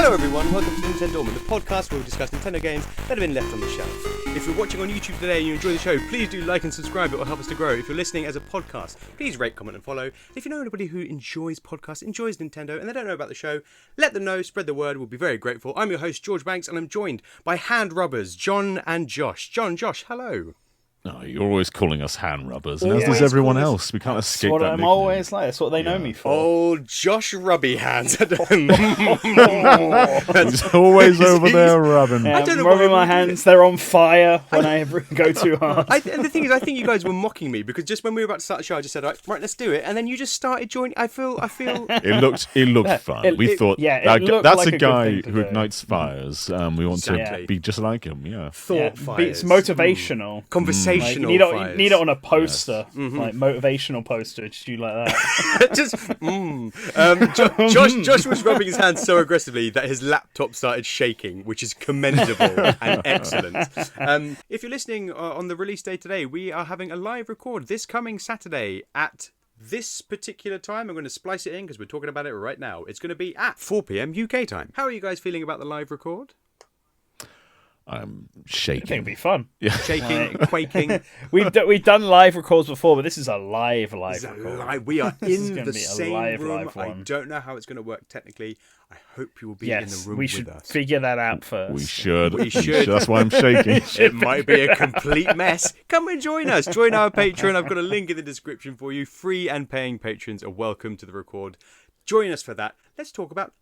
Hello everyone, welcome to NintenDormant, the podcast where we discuss Nintendo games that have been left on the shelf. If you're watching on YouTube today and you enjoy the show, please do like and subscribe, it will help us to grow. If you're listening as a podcast, please rate, comment and follow. If you know anybody who enjoys podcasts, enjoys Nintendo, and they don't know about the show, let them know, spread the word, we'll be very grateful. I'm your host, George Banks, and I'm joined by hand rubbers, John and Josh. John, Josh, hello. Oh, you're always calling us hand rubbers, and as does everyone else. We can't escape that. That's what I'm always like. That's what they know me for. Oh, Josh Rubby Hands. He's always over there rubbing. Yeah, I don't know rubbing my hands. They're on fire when I go too hard. And the thing is, I think you guys were mocking me because just when we were about to start the show, I just said, right, let's do it, and then you just started joining. I feel. It looked fun. We thought, that's like a guy who ignites fires. We want to be just like him. Yeah. Thought fires. It's motivational. Conversational. Like, you need it on a poster, like motivational poster. Just do like that. Josh was rubbing his hands so aggressively that his laptop started shaking, which is commendable and excellent. If you're listening on the release day today, we are having a live record this coming Saturday at this particular time. I'm going to splice it in because we're talking about it right now. It's going to be at 4 p.m. UK time. How are you guys feeling about the live record? I'm shaking. I think it'll be fun. Yeah. Shaking, quaking. We've done live records before, but this is a live record. We are in the same live room. I one. don't know how it's going to work technically. I hope you will be in the room we with should us. figure that out first. We should. That's why I'm shaking. It might be a complete mess. Come and join us. Join our Patreon. I've got a link in the description for you. Free and paying patrons are welcome to the record. Join us for that. Let's talk about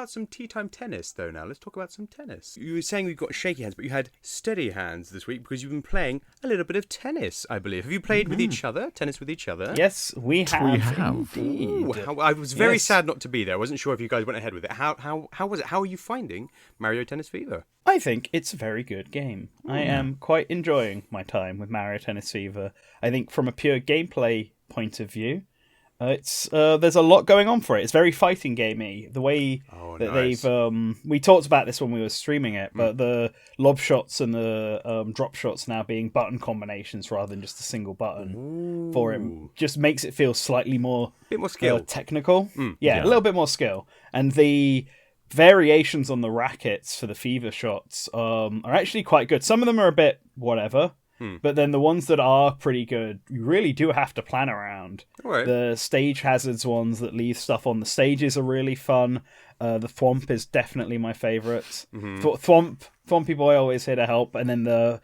some tea time tennis though now. Let's talk about some tennis. You were saying we've got shaky hands, but you had steady hands this week because you've been playing a little bit of tennis, I believe. Have you played with each other? Tennis with each other? Yes, we have. Ooh, I was very sad not to be there. I wasn't sure if you guys went ahead with it. How was it? How are you finding Mario Tennis Fever? I think it's a very good game. I am quite enjoying my time with Mario Tennis Fever. I think from a pure gameplay point of view, it's there's a lot going on for it. It's very fighting gamey. The way that they've we talked about this when we were streaming it, but the lob shots and the drop shots now being button combinations rather than just a single button for him just makes it feel slightly more skill, technical. Yeah, a little bit more skill, and the variations on the rackets for the Fever shots are actually quite good. Some of them are a bit whatever. But then the ones that are pretty good, you really do have to plan around. Right. The stage hazards ones that leave stuff on the stages are really fun. The Thwomp is definitely my favourite. Thwompy Boy always here to help. And then the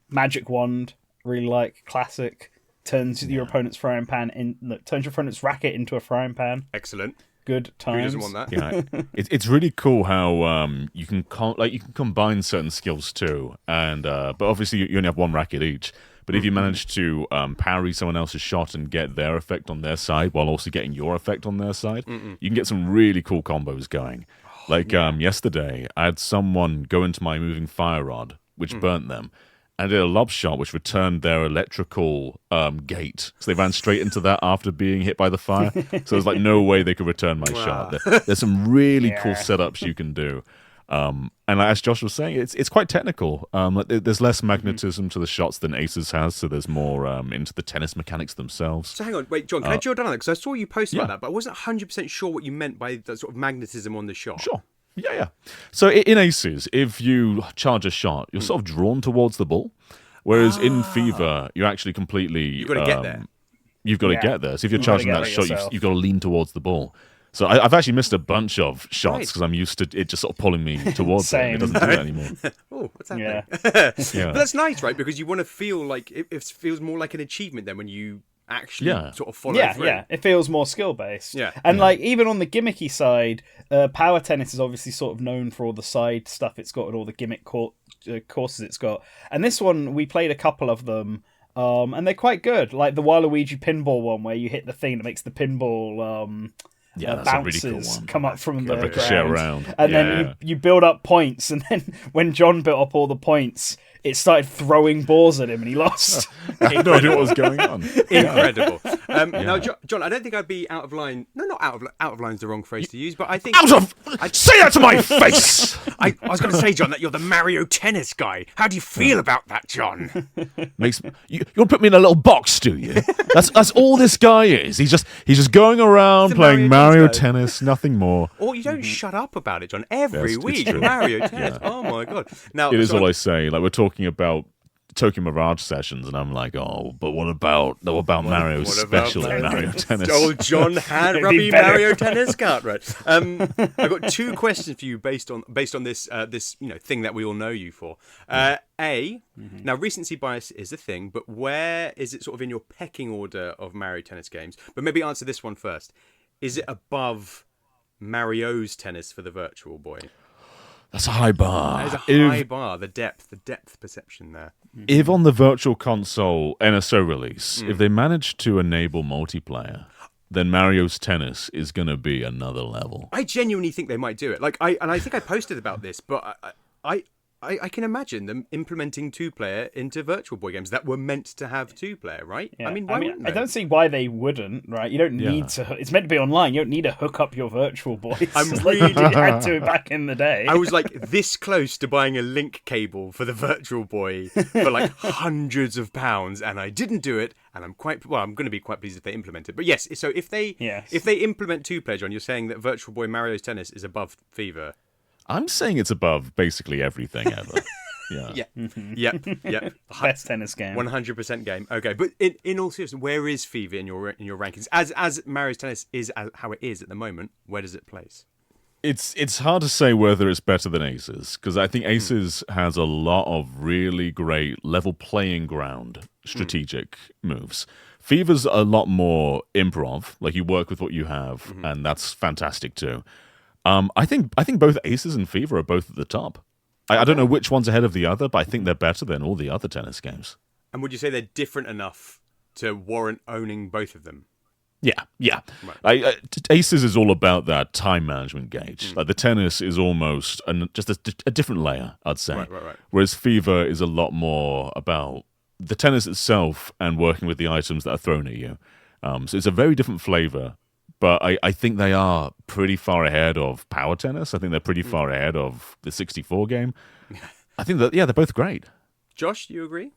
Magic Wand, really like, classic. Turns your opponent's turns your opponent's racket into a frying pan. Excellent. Good times. Who doesn't want that? Yeah, it's really cool how you can combine certain skills too, and but obviously you only have one racket each. But if you manage to parry someone else's shot and get their effect on their side while also getting your effect on their side, you can get some really cool combos going. Yesterday, I had someone go into my moving fire rod, which burnt them. And did a lob shot which returned their electrical gate. So they ran straight into that after being hit by the fire. So there's like no way they could return my shot. There's some really cool setups you can do. And as Josh was saying, it's quite technical. There's less magnetism to the shots than Aces has, so there's more into the tennis mechanics themselves. So hang on, wait, John, can I drill down on that? Because I saw you post about that, but I wasn't 100% sure what you meant by that sort of magnetism on the shot. Sure. Yeah. So in Aces, if you charge a shot, you're sort of drawn towards the ball, whereas in Fever, you're actually completely... You've got to get there. You've got to get there. So if you're charging that shot, you've got to lean towar's the ball. So I've actually missed a bunch of shots because I'm used to it just sort of pulling me towards it. It doesn't do that anymore. Oh, what's happening? Yeah. But that's nice, right? Because you want to feel like... It feels more like an achievement then when you... actually sort of follow through. Yeah, it feels more skill-based. Yeah. And like even on the gimmicky side, Power Tennis is obviously sort of known for all the side stuff it's got and all the gimmick courses it's got. And this one, we played a couple of them, and they're quite good. Like the Waluigi pinball one where you hit the thing that makes the pinball... bounces really cool come up from the ricochet ground. Around. And then you build up points, and then when John built up all the points, it started throwing balls at him and he lost. I had no idea what was going on. Incredible. Now, John, I don't think I'd be out of line. No, not out of line is the wrong phrase to use, but I think Say that to my face. I was going to say, John, that you're the Mario Tennis guy. How do you feel about that, John? You'll put me in a little box, do you? That's all this guy is. He's just going around playing Mario Tennis, nothing more. Or you don't shut up about it, John. Every week, Mario Tennis. Oh my god! Now it is all I say. Like we're talking about Tokyo Mirage sessions, and I'm like, oh, but what about Mario, especially Mario Tennis? Old John hand rubby Mario Tennis cart, right? I've got two questions for you based on this thing that we all know you for. Now recency bias is a thing, but where is it sort of in your pecking order of Mario Tennis games? But maybe answer this one first. Is it above Mario's Tennis for the Virtual Boy? That's a high bar. That is a high bar. The depth perception there. If on the Virtual Console NSO release, if they manage to enable multiplayer, then Mario's Tennis is going to be another level. I genuinely think they might do it. I think I posted about this, but I can imagine them implementing 2-player into Virtual Boy games that were meant to have 2-player, right? Yeah. I mean, why wouldn't they? I don't see why they wouldn't, right? You don't need to. It's meant to be online. You don't need to hook up your Virtual Boy. I'm like you had to back in the day. I was like this close to buying a link cable for the Virtual Boy for like hundreds of pounds, and I didn't do it. And I'm going to be quite pleased if they implement it. But yes, so if they implement 2-player, John, you're saying that Virtual Boy Mario's Tennis is above FIFA. I'm saying it's above basically everything ever. Yep. Best tennis game. 100% game. Okay, but in all seriousness, where is FIFA in your rankings? As Mario's Tennis is how it is at the moment, where does it place? It's hard to say whether it's better than Aces, because I think Aces has a lot of really great level playing ground strategic moves. FIFA's a lot more improv, like you work with what you have, and that's fantastic too. I think both Aces and FIFA are both at the top. I don't know which one's ahead of the other, but I think they're better than all the other tennis games. And would you say they're different enough to warrant owning both of them? Yeah. Right. Aces is all about that time management gauge. Like the tennis is almost just a different layer, I'd say. Right. Whereas FIFA is a lot more about the tennis itself and working with the items that are thrown at you. So it's a very different flavor. But I think they are pretty far ahead of Power Tennis. I think they're pretty far ahead of the 64 game. I think that, they're both great. Josh, do you agree?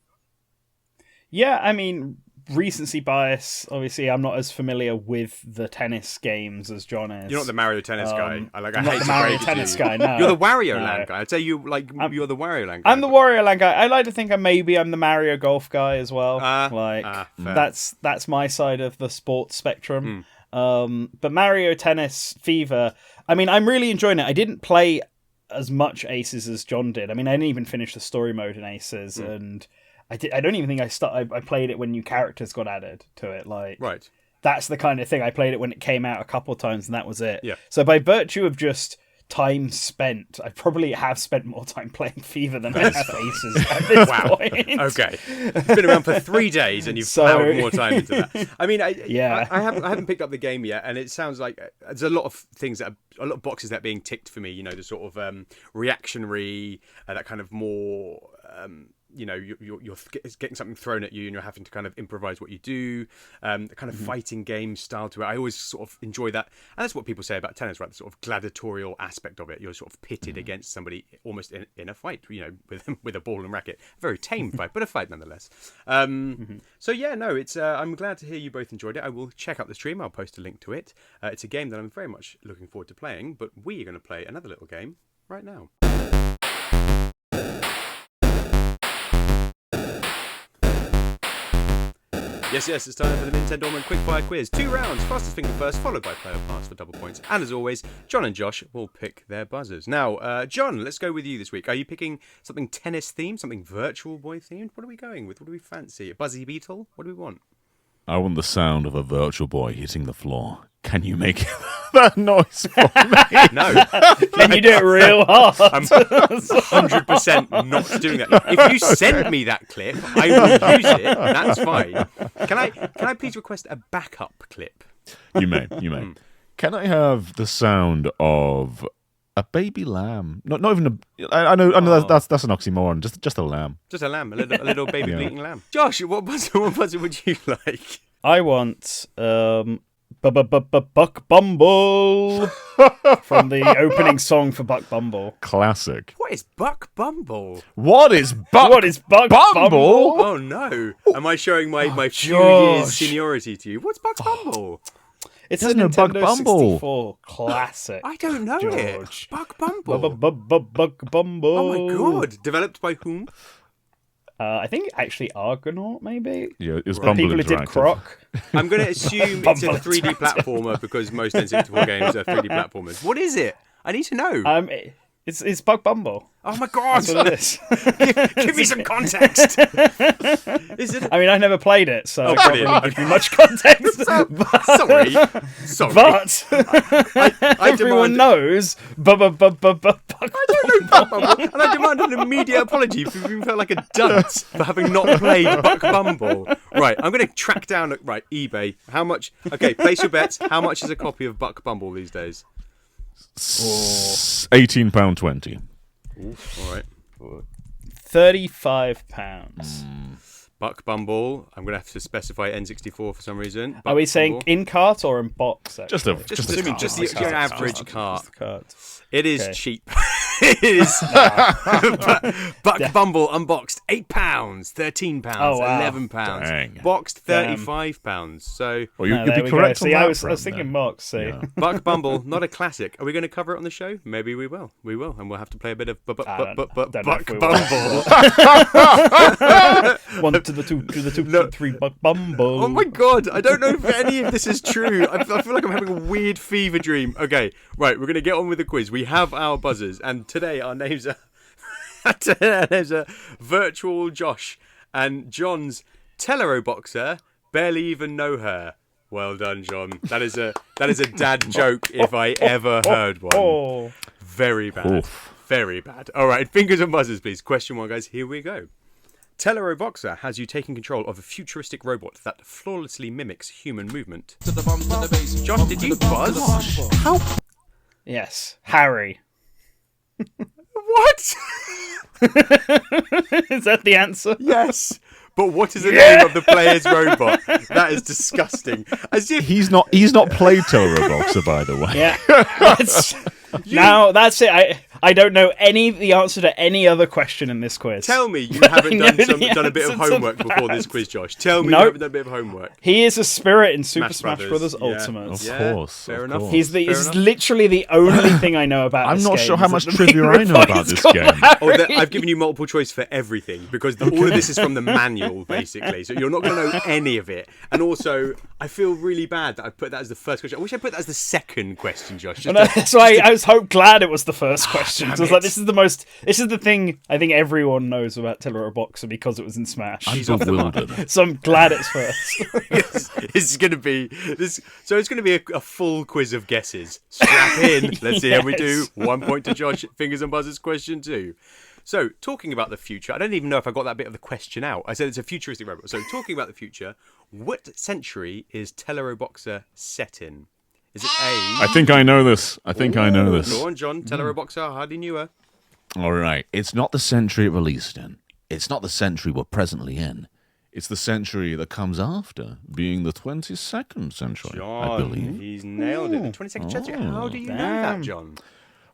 Yeah, I mean, recency bias. Obviously, I'm not as familiar with the tennis games as John is. You're not the Mario Tennis guy. I I'm not the Mario Tennis guy, no. You're the Wario Land guy. I'd say you're the Wario Land guy. I'm the Wario Land guy. I like to think I'm the Mario Golf guy as well. That's my side of the sports spectrum. But Mario Tennis, FIFA, I mean, I'm really enjoying it. I didn't play as much Aces as John did. I mean, I didn't even finish the story mode in Aces, and I don't even think I played it when new characters got added to it. Right. That's the kind of thing. I played it when it came out a couple of times, and that was it. Yeah. So by virtue of just time spent, I probably have spent more time playing FIFA than I have Aces at this point. Okay. It's been around for 3 days and you've plowed more time into that. I mean, I haven't picked up the game yet, and it sounds like there's a lot of things a lot of boxes that are being ticked for me, you know, the sort of reactionary, that kind of more you're getting something thrown at you and you're having to kind of improvise what you do, the kind of fighting game style to it. I always sort of enjoy that, and that's what people say about tennis, right? The sort of gladiatorial aspect of it. You're sort of pitted against somebody almost in a fight, you know, with a ball and racket. A very tame fight, but a fight nonetheless. So yeah, no, it's I'm glad to hear you both enjoyed it. I will check out the stream. I'll post a link to it. It's a game that I'm very much looking forward to playing, but we are going to play another little game right now. Yes, it's time for the NintenDormant Quickfire quiz. 2 rounds, fastest finger first, followed by player pass for double points. And as always, John and Josh will pick their buzzers. Now, John, let's go with you this week. Are you picking something tennis themed, something Virtual Boy themed? What are we going with? What do we fancy? A Buzzy Beetle? What do we want? I want the sound of a Virtual Boy hitting the floor. Can you make that noise for me? No. Can you do it real hard? I'm 100% not doing that. If you send me that clip, I will use it. That's fine. Can I please request a backup clip? You may. Can I have the sound of A baby lamb. Not even a. I know that's an oxymoron. Just a lamb. Just a lamb, a little baby bleating lamb. Josh, what buzzer would you like? I want Buck Bumble from the opening song for Buck Bumble. Classic. What is Buck Bumble? What is Buck Bumble? Oh no! Am I showing my few Josh. years seniority to you? What's Buck Bumble? It's a Doesn't know Buck Nintendo Bumble. 64 classic. I don't know George. it. Buck Bumble. Buck Bumble. Oh my god! Developed by whom? I think actually Argonaut, maybe. Yeah, it was The Bumble people who did Interactive. Croc. I'm going to assume it's a Bumble 3D platformer because most N64 games are 3D platformers. What is it? I need to know. It's Buck Bumble. Oh my god! That's what it is. Give me some context. Is it? I mean, I never played it, so I can't brilliant. really give you much context. Sorry. But I everyone demand- knows Buck I don't know Buck Bumble, and I demand an immediate apology for being felt like a dunce for having not played Buck Bumble. Right, I'm going to track down eBay. How much? Okay, place your bets. How much is a copy of Buck Bumble these days? £18.20. All right. £35. Buck Bumble. I'm going to have to specify N64 for some reason. Buck Are we saying Bumble. in cart or in box? Actually? Just a Assuming cart. just your average cart. Just the cart. It is Okay. cheap. It is. Buck Bumble unboxed £8, £13, Oh, wow. £11, Dang. boxed Damn. £35. So Well, No, you'd there be we correct go. on See, that I was front, thinking then. box. See, Yeah. Buck Bumble, not a classic. Are we going to cover it on the show? Maybe we will. We will, and we'll have to play a bit of don't know Buck if we will. Bumble. 1 to the 2 to the 2 to the 3 Buck Bumble. Oh my god, I don't know if any of this is true. I feel like I'm having a weird fever dream. Okay, right, we're going to get on with the quiz. We have our buzzers, and today our names are Virtual Josh and John's Teleroboxer. Barely even know her. Well done, John. That is a dad joke if I ever heard one. Oh. Very bad. Oof. Very bad. All right, fingers and buzzers, please. Question 1, guys. Here we go. Teleroboxer has you taking control of a futuristic robot that flawlessly mimics human movement. Josh, did you buzz? How? Yes, Harry. What? Is that the answer? Yes. But what is the name of the player's robot? That is disgusting. As if He's not played Teleroboxer, by the way. Yeah. Now that's it. I don't know the answer to any other question in this quiz. tell me you haven't know done the a bit of answer to homework before this that. quiz, Josh. Tell me Nope. you haven't done a bit of homework. He is a spirit in Super Smash Smash Brothers, Brothers yeah. Ultimate. Of Yeah, course. fair of enough. course. He's Fair enough. literally the only thing I know about. I'm this not game sure how is much that the trivia main I know robot about is this called game. Harry. I've given you multiple choice for everything because all of this is from the manual, basically. So you're not going to know any of it. And also, I feel really bad that I put that as the first question. I wish I put that as the second question, Josh. Just to- That's why I was glad it was the first question. damn So I was like, it. this is the thing I think everyone knows about Teleroboxer because it was in Smash. She's off the mark. Bewildered. So I'm glad it's first. It's going to be this. So it's going to be a full quiz of guesses. Strap in. Let's see how we do. Yes. 1 point to Josh. Fingers and buzzers. Question 2. So talking about the future, I don't even know if I got that bit of the question out. I said it's a futuristic robot. So talking about the future, what century is Teleroboxer set in? Is it A? I think I know this. Go on, John. Teleroboxer. I hardly knew her. All right. It's not the century it released in. It's not the century we're presently in. It's the century that comes after, being the 22nd century, I believe. John, he's nailed it. The 22nd century. How do you know that, damn. John?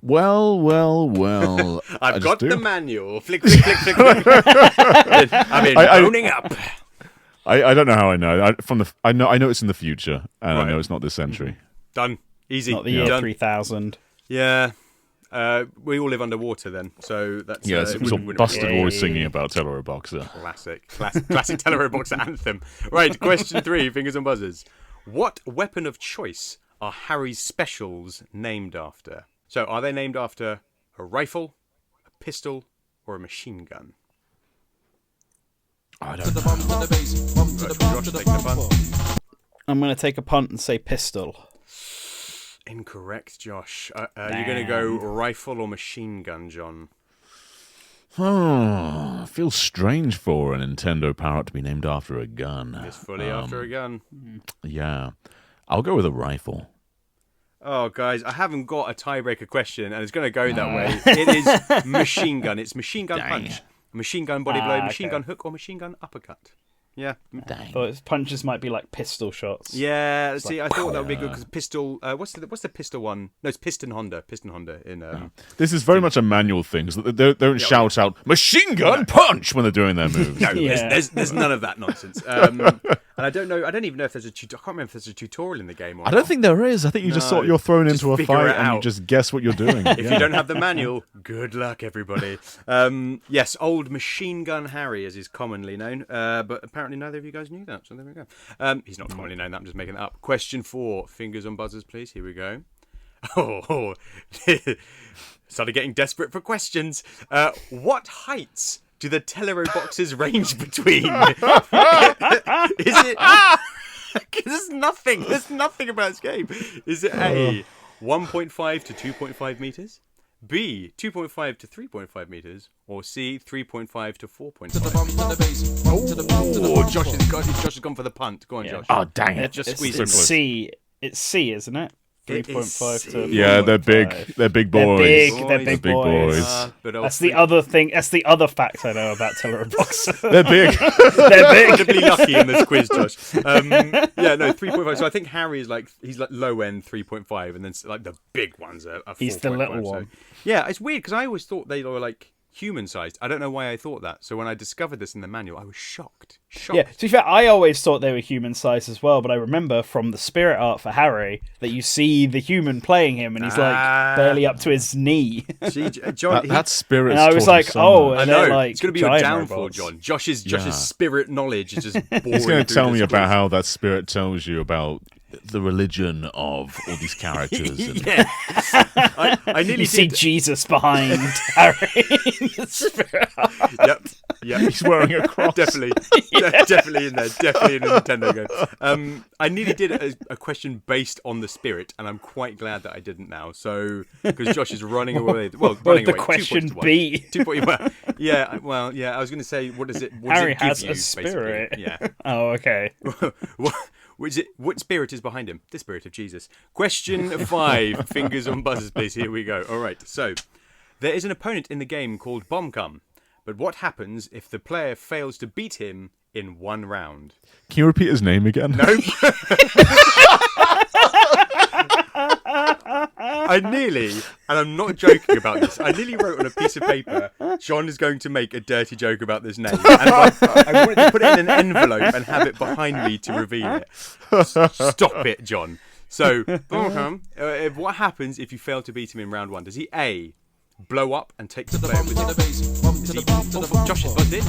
Well. I I've just got do. the manual. Flick, flick, flick, flick, flick. I mean, owning up. I don't know how I know. I know it's in the future, and I Right. know it's not this century. Done. Easy. Not the year Done. 3000. Yeah. We all live underwater then, so that's Yes, it was all wouldn't busted really- boys singing about Teleroboxer. Classic Teleroboxer anthem. Right, question 3, fingers and buzzers. What weapon of choice are Harry's specials named after? So, are they named after a rifle, a pistol, or a machine gun? I don't know. Josh, take the punt. I'm going to take a punt and say pistol. Incorrect, Josh. You're going to go rifle or machine gun, John? Oh, feels strange for a Nintendo power to be named after a gun. It's fully after a gun. Yeah. I'll go with a rifle. Oh, guys, I haven't got a tiebreaker question, and it's going to go that way. It is machine gun. It's machine gun punch, machine gun body blow, machine gun hook, or machine gun uppercut. Yeah. I thought his punches might be like pistol shots. Yeah. See, I thought that would be good because pistol. What's the pistol one? No, it's Piston Honda. Piston Honda in. This is very much a manual thing. So they don't shout out machine gun punch when they're doing their moves. No, there's none of that nonsense. And I don't know. I don't even know if there's a tutorial. I can't remember if there's a tutorial in the game. Or I don't think there is. I think you just you're thrown into a fight and you just guess what you're doing. If you don't have the manual, good luck, everybody. Yes, old Machine Gun Harry, as he's commonly known. But apparently neither of you guys knew that, so there we go. He's not commonly known that. I'm just making it up. Question 4. Fingers on buzzers, please. Here we go. Oh, started getting desperate for questions. What heights do the Teleroboxers range between? Is it? There's nothing about this game. Is it A, 1.5 to 2.5 meters? B, 2.5 to 3.5 meters? Or C, 3.5 to 4.5? Oh, Josh has gone for the punt. Go on, Josh. Oh, dang it. Just squeeze it. It's C. It's C, isn't it? 3.5 to 4.5. Yeah, they're big. They're big boys. They're big boys. That's the other thing. That's the other fact I know about Teleroboxer. They're big. They're big. Incredibly lucky in this quiz, Josh. Yeah, no, 3.5. So I think Harry is he's low end 3.5, and then like the big ones are 4.5. He's the little one. Yeah, it's weird because I always thought they were like human sized. I don't know why I thought that. So when I discovered this in the manual, I was shocked. Yeah, to be fair, I always thought they were human sized as well, but I remember from the spirit art for Harry that you see the human playing him and he's like barely up to his knee. See, John, that spirit. And I was like, oh, I know. Like it's going to be your downfall, robots. John. Josh's spirit knowledge is just boring. He's going to tell me about how that spirit tells you about the religion of all these characters. And... Yeah. I nearly see Jesus behind Harry. Yep. He's wearing a cross. Definitely in there. Definitely in a Nintendo game. I nearly did a question based on the spirit, and I'm quite glad that I didn't now. So because Josh is running away. Well, running the away. question B. 2 points. Yeah. Well, yeah. I was going to say, what does it? What Harry does it give has you, a spirit. Basically? Yeah. Oh, okay. What spirit is behind him? The spirit of Jesus. Question 5. Fingers on buzzers, please. Here we go. All right. So, there is an opponent in the game called Bombcom. But what happens if the player fails to beat him in one round? Can you repeat his name again? Nope. I nearly, and I'm not joking about this, I nearly wrote on a piece of paper, John is going to make a dirty joke about this name. And I wanted to put it in an envelope and have it behind me to reveal it. Stop it, John. So, what happens if you fail to beat him in round 1? Does he A, blow up and take the player with him? Josh is buzzed in.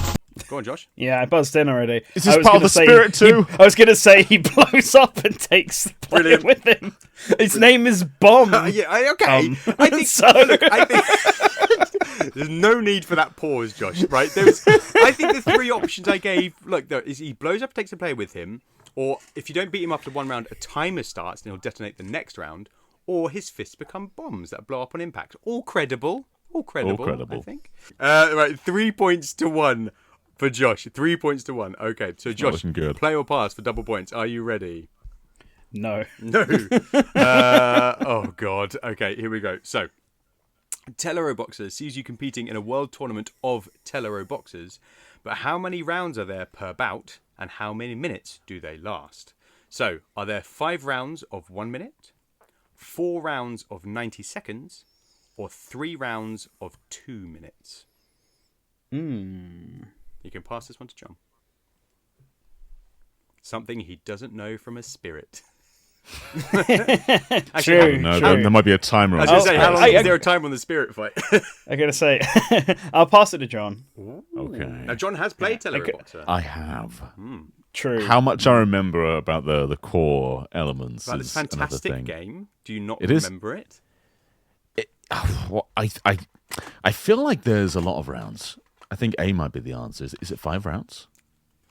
Go on, Josh. Yeah, I buzzed in already. Is this part of the spirit too? I was going to say he blows up and takes the player with him. His name is Bomb. Okay. I think so. Look, I think there's no need for that pause, Josh. Right? I think the 3 options I gave. Look, is he blows up, takes the player with him, or if you don't beat him after 1 round, a timer starts and he'll detonate the next round, or his fists become bombs that blow up on impact. All credible. I think. Right, 3 points to 1. For Josh, 3 points to 1. Okay, so Josh, play or pass for double points. Are you ready? No. Oh, God. Okay, here we go. So, Teleroboxer sees you competing in a world tournament of Teleroboxers, but how many rounds are there per bout, and how many minutes do they last? So, are there 5 rounds of 1 minute, 4 rounds of 90 seconds, or 3 rounds of 2 minutes? You can pass this one to John. Something he doesn't know from a spirit. True. No, there might be a timer. I was going to say, how long is there a time on the spirit fight? I got to say, I'll pass it to John. Ooh. Okay. Now, John has played Teleroboxer. I have. True. How much I remember about the core elements But is it's a fantastic another thing. game. Do you not It is. remember it? I feel like there's a lot of rounds. I think A might be the answer. Is it 5 rounds?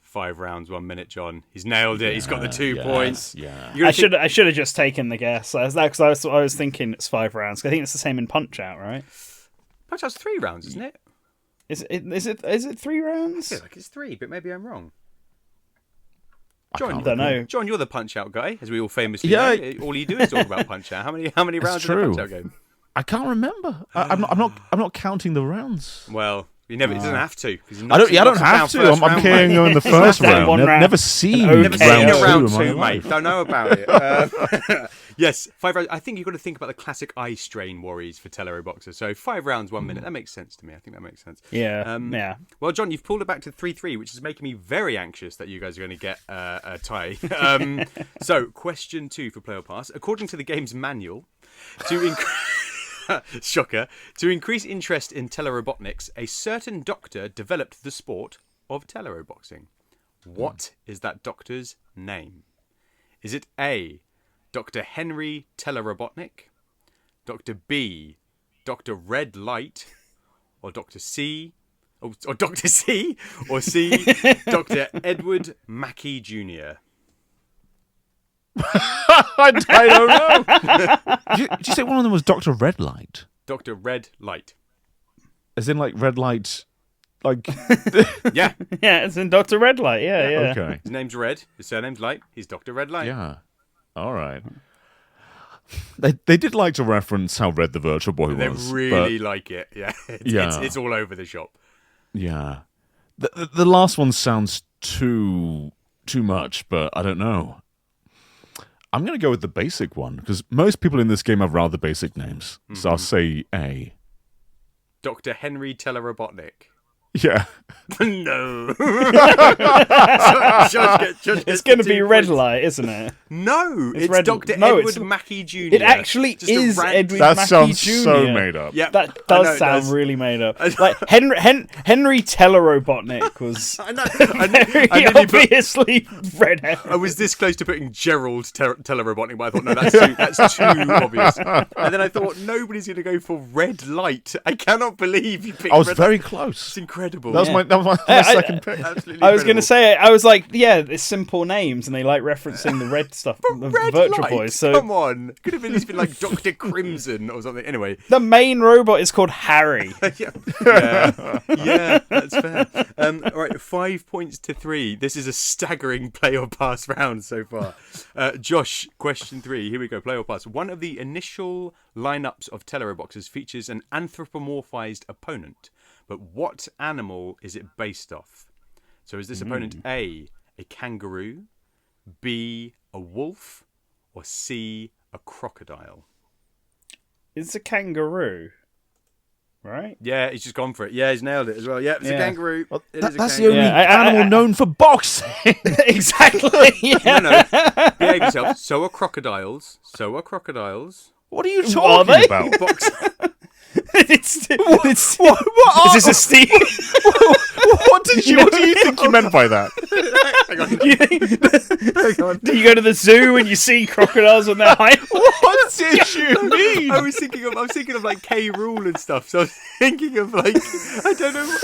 5 rounds, 1 minute, John. He's nailed it. He's got the 2 points. Yeah. I should have just taken the guess. Because I was thinking it's 5 rounds. I think it's the same in Punch Out, right? Punch Out's 3 rounds, isn't it? Is it 3 rounds? I feel like it's 3, but maybe I'm wrong. John, I don't know. John, you're the Punch-Out guy, as we all famously Yeah. know. All you do is talk about Punch-Out. How many rounds in a true. Punch-Out game? I can't remember. I'm not counting the rounds. Well, he doesn't have to. 'Cause he I don't knocks it have down to. I'm first carrying round, on the He's first knocked down round. one round. Never seen Okay. Never seen round a round two in my two, life. mate. Don't know about it. Yes, 5 rounds. I think you've got to think about the classic eye strain worries for Teleroboxer. So 5 rounds, 1 minute. That makes sense to me. I think that makes sense. Yeah. Yeah. Well, John, you've pulled it back to 3-3, which is making me very anxious that you guys are going to get a tie. So, question 2 for Player Pass. According to the game's manual, shocker, to increase interest in telerobotnics, a certain doctor developed the sport of teleroboxing. What is that doctor's name? Is it A, Dr. Henry Telerobotnik, Dr. B, Dr. Red Light, or Dr. C, or Dr. C, or C, Dr. Edward Mackey Jr.? I don't know. Did you say one of them was Dr. Red Light? Dr. Red Light. As in, like, red light, like... Yeah. Yeah, it's in Dr. Redlight. Yeah, yeah. Okay. His name's Red, his surname's Light, he's Dr. Red Light. Yeah. All right. They did like to reference how red the Virtual Boy They was. really like it. Yeah. It's all over the shop. Yeah. The last one sounds too much, but I don't know. I'm going to go with the basic one, because most people in this game have rather basic names. So I'll say A. Dr. Henry Telerobotnik. Yeah. No. It's going to be Red Light, isn't it? No, it's Red- Dr. no, Edward it's- Mackey Jr. It actually Just a is rant- Edward That Mackey sounds Jr. so made up. Yeah, That I know does it sound does. really made up. Like Henry Telerobotnik was I know. very I nearly put- obviously redhead. I was this close to putting Gerald Telerobotnik, but I thought, no, that's too obvious. And then I thought, nobody's going to go for Red Light. I cannot believe you picked I was Red very Light. close. It's incredible. That was my second pick. Absolutely I was going to incredible. say, I was like, yeah, it's simple names, and they like referencing the red stuff, the Red Virtual Light? Boys. So Come on. Could have at least been like Dr. Crimson or something. Anyway. the main robot is called Harry. Yeah, that's fair. All right, 5 points to 3. This is a staggering play or pass round so far. Josh, question 3. Here we go. Play or pass. One of the initial lineups of Teleroboxers features an anthropomorphized opponent, but what animal is it based off? So is this opponent A, a kangaroo, B, a wolf, or C, a crocodile? It's a kangaroo, right? Yeah, he's just gone for it. Yeah, he's nailed it as well. Yeah, it's a kangaroo. It is a That's the kangaroo. only Yeah, animal known for boxing. Exactly. Yeah. No, behave yourself. So are crocodiles. What are you Are they? talking about? Box. It's What is this a Steve? What do you think you meant by that? Hang on. Hang on. Do you go to the zoo and you see crocodiles on their hind? What did you mean? I was thinking of like K. Rool and stuff. So I was thinking of like I don't know.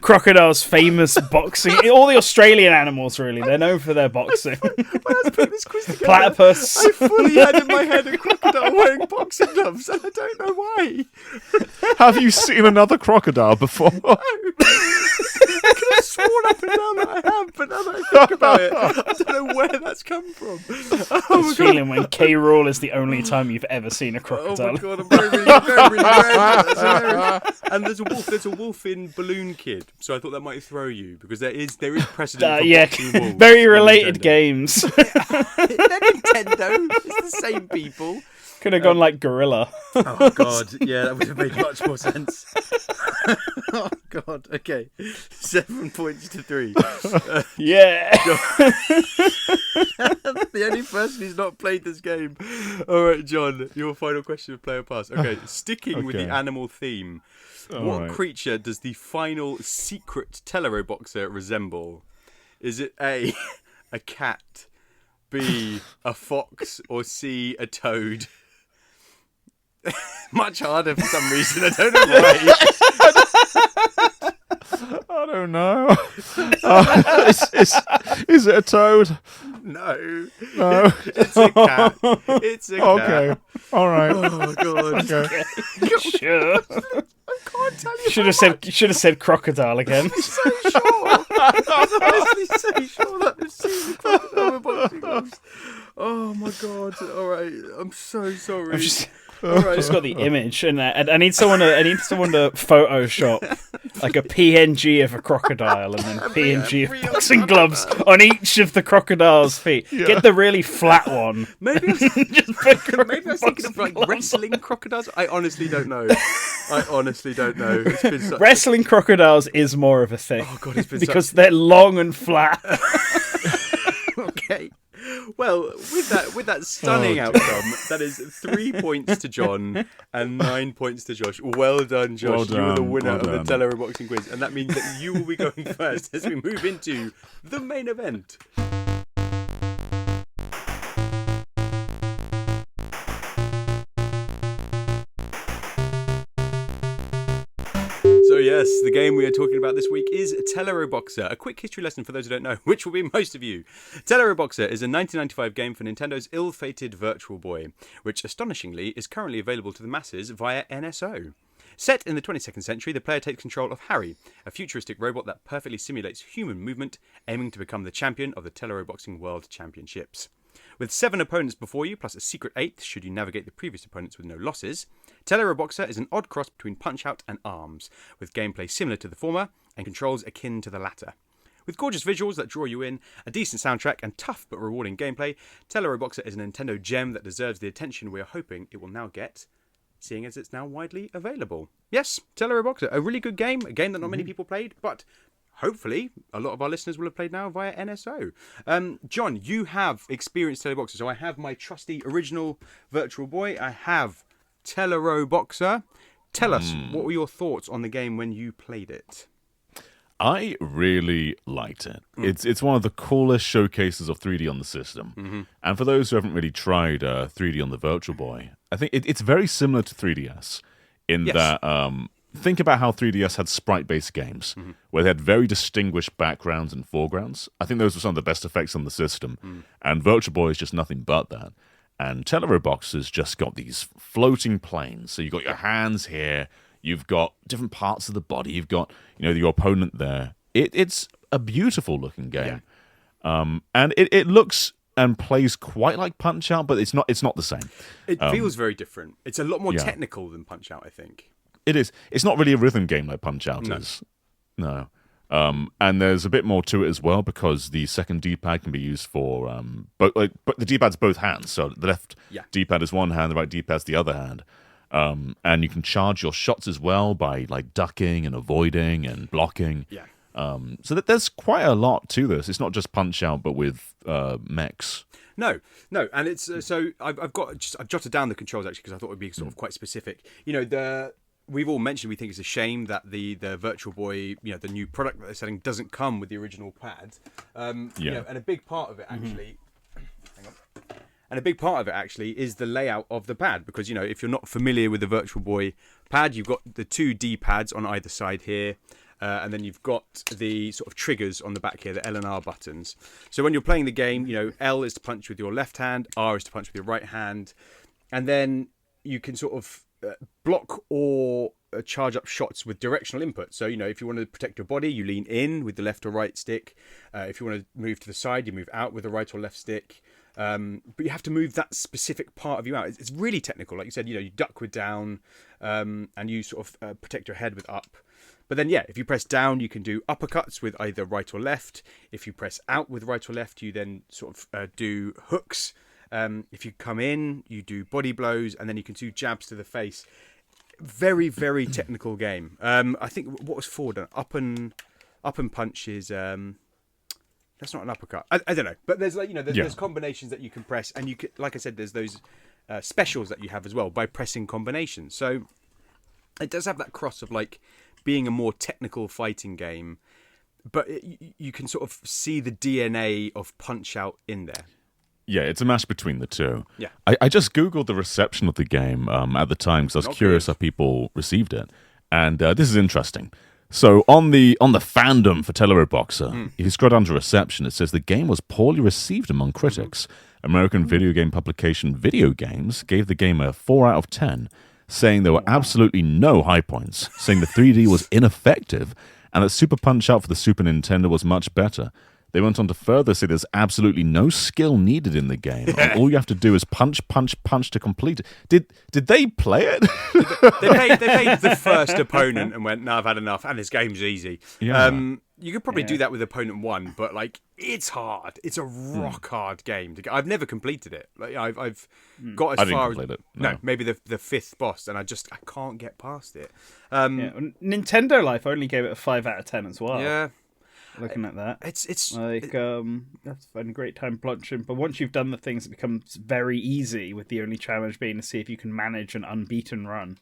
Crocodiles, famous boxing. All the Australian animals, really, they're known for their boxing. When I was putting this quiz together, Platypus. I fully had in my head a crocodile wearing boxing gloves, and I don't know why. Have you seen another crocodile before? I could have sworn up and down that I have, but now that I think about it, I don't know where that's come from. Oh This feeling when K. Rool is the only time you've ever seen a Oh crocodile. my god, I'm very red. That's hilarious. And there's a wolf in Balloon Kid, so I thought that might throw you because there is precedent for Yeah, boxing wolves. very in related Nintendo. games. They're Nintendo. It's the same people. Could have gone like gorilla. Oh god, yeah, that would have made much more sense. Oh god, okay, 7 points to 3. Yeah. The only person who's not played this game. All right, John, your final question of Player Pass. Okay, sticking with the Okay. animal theme, what right. creature does the final secret Teleroboxer resemble? Is it A, a cat, B, a fox, or C, a toad? Much harder for some reason. I don't know why. I don't know. Is it a toad? No. No. It's a cat. It's a cat. Okay. All right. Oh god. Okay. Sure. I can't tell you. Should have said crocodile again. So sure. honestly so sure that I've seen crocodile with boxing gloves. Oh my god! All right, I'm so sorry. I've just got the image, and I need someone to Photoshop like a PNG of a crocodile, and then PNG of boxing gloves on each of the crocodile's feet. Yeah. Get the really flat one. Maybe I was thinking of like wrestling crocodiles. I honestly don't know. It's been wrestling crocodiles is more of a thing. Oh god, it's been because they're long and flat. Okay. Well, with that stunning outcome, that is 3 points to John and 9 points to Josh. Well done, Josh. Well done, you were the winner well of the Teleroboxing quiz, and that means that you will be going first as we move into the main event. So yes, the game we are talking about this week is Teleroboxer. A quick history lesson for those who don't know, which will be most of you. Teleroboxer is a 1995 game for Nintendo's ill-fated Virtual Boy, which astonishingly is currently available to the masses via NSO. Set in the 22nd century, the player takes control of Harry, a futuristic robot that perfectly simulates human movement, aiming to become the champion of the Teleroboxing World Championships. With 7 opponents before you, plus a secret 8th should you navigate the previous opponents with no losses, Teleroboxer is an odd cross between Punch-Out and ARMS, with gameplay similar to the former and controls akin to the latter. With gorgeous visuals that draw you in, a decent soundtrack and tough but rewarding gameplay, Teleroboxer is a Nintendo gem that deserves the attention we are hoping it will now get, seeing as it's now widely available. Yes, Teleroboxer, a really good game, a game that not many people played, but hopefully a lot of our listeners will have played now via NSO. John, you have experienced Teleroboxer, so I have my trusty original Virtual Boy. I have Teleroboxer. Tell us, what were your thoughts on the game when you played it? I really liked it. It's one of the coolest showcases of 3D on the system. And for those who haven't really tried 3D on the Virtual Boy, I think it's very similar to 3DS in that think about how 3DS had sprite-based games where they had very distinguished backgrounds and foregrounds. I think those were some of the best effects on the system. And Virtual Boy is just nothing but that. And Teleroboxer's just got these floating planes. So you've got your hands here, you've got different parts of the body, you've got your opponent there. It's a beautiful looking game. And it looks and plays quite like Punch-Out, but it's not the same. It feels very different. It's a lot more technical than Punch-Out, I think. It is. It's not really a rhythm game like Punch-Out is. No. And there's a bit more to it as well because the second D-pad can be used for but the D-pad's both hands. So the left D-pad is one hand, the right D-pad's the other hand. And you can charge your shots as well by like ducking and avoiding and blocking. So that there's quite a lot to this. It's not just Punch-Out, but with mechs. No, and it's so I've jotted down the controls actually because I thought it would be sort of quite specific. We've all mentioned we think it's a shame that the Virtual Boy, the new product that they're selling, doesn't come with the original pad. And a big part of it actually, and a big part of it actually is the layout of the pad because if you're not familiar with the Virtual Boy pad, you've got the 2 D-pads on either side here. And then you've got the sort of triggers on the back here, the L and R buttons. So when you're playing the game, L is to punch with your left hand, R is to punch with your right hand. And then you can sort of block or charge up shots with directional input. So, if you want to protect your body, you lean in with the left or right stick. If you want to move to the side, you move out with the right or left stick. But you have to move that specific part of you out. It's really technical. Like you said, you duck with down and you sort of protect your head with up. But then, if you press down, you can do uppercuts with either right or left. If you press out with right or left, you then sort of do hooks. If you come in, you do body blows, and then you can do jabs to the face. Very, very technical game. I think what was forward up and punch is that's not an uppercut. I don't know, but there's there's combinations that you can press, and you can, like I said, there's those specials that you have as well by pressing combinations. So it does have that cross of like being a more technical fighting game, but you can sort of see the DNA of Punch-Out in there. Yeah, it's a mash between the two. Yeah. I just Googled the reception of the game at the time because I was curious how people received it. And this is interesting. So on the fandom for Teleroboxer, if you scroll down to reception, it says the game was poorly received among critics. American video game publication Video Games gave the game a 4 out of 10, saying there were absolutely no high points, saying the 3D was ineffective, and that Super Punch-Out for the Super Nintendo was much better. They went on to further say there's absolutely no skill needed in the game. All you have to do is punch, punch, punch to complete it. Did they play it? They played the first opponent and went, "No, I've had enough," and this game's easy. Yeah. You could probably do that with opponent 1, but like it's hard. It's a rock hard game to get. I've never completed it. Like I've got as far as no, maybe the 5th boss, and I can't get past it. Nintendo Life only gave it a 5 out of 10 as well. Yeah. Looking at that, it's like that's a great time plunging. But once you've done the things, it becomes very easy. With the only challenge being to see if you can manage an unbeaten run.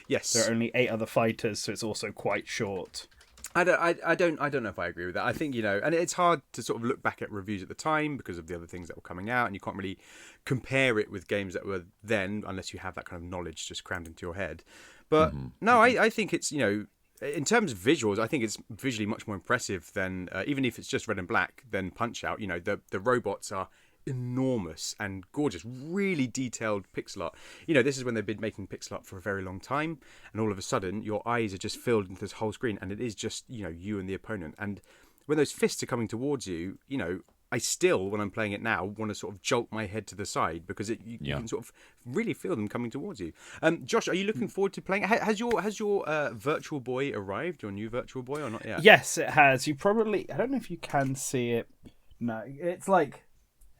Yes, there are only 8 other fighters, so it's also quite short. I don't know if I agree with that. I think, and it's hard to sort of look back at reviews at the time because of the other things that were coming out, and you can't really compare it with games that were then unless you have that kind of knowledge just crammed into your head. But no, I think it's in terms of visuals, I think it's visually much more impressive than even if it's just red and black than Punch-Out. The robots are enormous and gorgeous, really detailed pixel art. This is when they've been making pixel art for a very long time, and all of a sudden your eyes are just filled into this whole screen, and it is just you and the opponent. And when those fists are coming towards you, I still, when I'm playing it now, want to sort of jolt my head to the side because you can sort of really feel them coming towards you. Josh, are you looking forward to playing? Has your Virtual Boy arrived? Your new Virtual Boy, or not yet? Yes, it has. I don't know if you can see it. No, it's like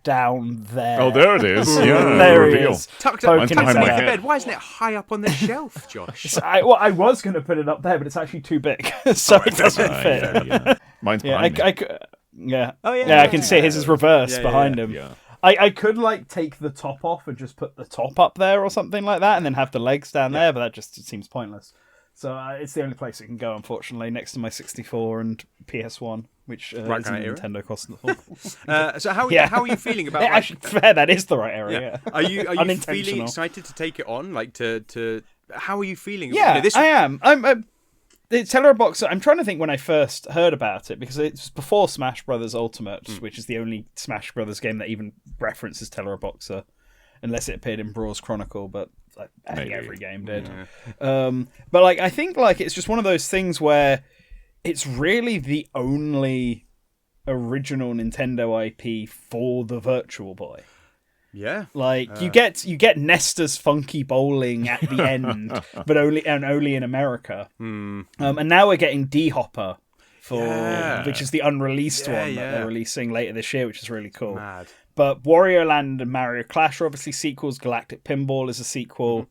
down there. Oh, there it is. Yeah, there it is. Tucked underneath behind my the head. bed. Why isn't it high up on the shelf, Josh? I was going to put it up there, but it's actually too big, so it doesn't fit. Yeah. Mine's behind me. Yeah. Oh yeah. I can see his is reversed behind him. Yeah. I could take the top off and just put the top up there or something like that, and then have the legs down there, but that just seems pointless. So it's the only place it can go, unfortunately, next to my 64 and PS1, which is Nintendo console. So how are you feeling about? Actually, fair, that is the right area. Yeah. Are you feeling excited to take it on? How are you feeling? Yeah, I am. The Teleroboxer, I'm trying to think when I first heard about it, because it's before Smash Brothers Ultimate, which is the only Smash Brothers game that even references Teleroboxer, unless it appeared in Brawl's Chronicle, but I think every game did. Yeah. But I think it's just one of those things where it's really the only original Nintendo IP for the Virtual Boy. Yeah, you get Nestor's Funky Bowling at the end, but only in America. And now we're getting D-Hopper which is the unreleased one that they're releasing later this year, which is really cool. Mad. But Wario Land and Mario Clash are obviously sequels. Galactic Pinball is a sequel.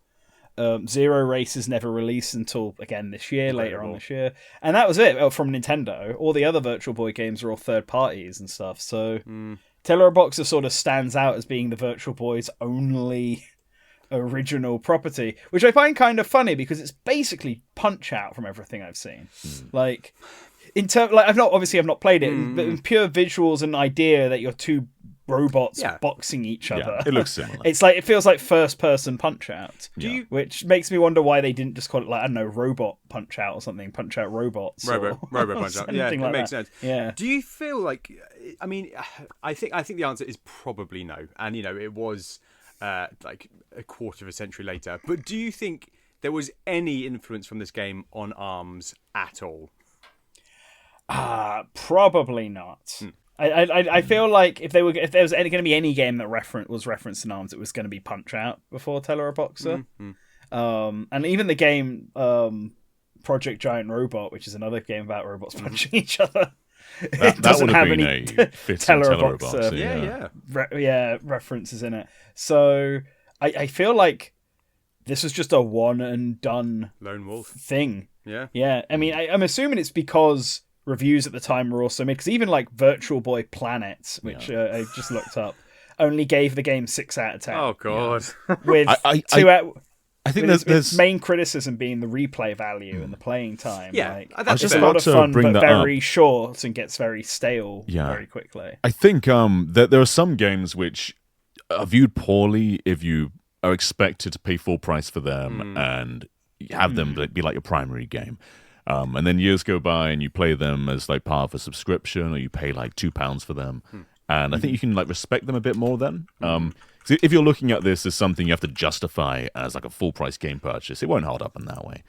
Zero Race is never released until again this year, later on this year, and that was it from Nintendo. All the other Virtual Boy games are all third parties and stuff. So. Teleroboxer sort of stands out as being the Virtual Boy's only original property, which I find kind of funny because it's basically Punch-Out from everything I've seen. I've not played it, but in pure visuals and idea that you're two robots boxing each other. It looks similar. It feels like first-person Punch-Out, which makes me wonder why they didn't just call it Robot Punch-Out or something, Punch-Out Robots, Robot Punch-Out. Yeah, it makes sense. Yeah. Do you feel like? I mean, I think the answer is probably no, and it was like a quarter of a century later. But do you think there was any influence from this game on ARMS at all? Probably not. I feel like if there was going to be any game that was referenced in ARMS, it was going to be Punch-Out before Teleroboxer. And even the game Project Giant Robot, which is another game about robots punching each other. It doesn't have any Teleroboxer references in it. So I feel like this was just a one and done lone wolf thing. Yeah. I mean, I'm assuming it's because reviews at the time were also made, because even Virtual Boy Planet, which I just looked up, only gave the game 6 out of 10. Oh god! With I think there's main criticism being the replay value and the playing time. Yeah, that's just a lot of fun, but very short and gets very stale very quickly. I think that there are some games which are viewed poorly if you are expected to pay full price for them and have them be like your primary game. And then years go by and you play them as part of a subscription, or you pay £2 for them. And I think you can respect them a bit more then. So if you're looking at this as something you have to justify as a full price game purchase, it won't hold up in that way.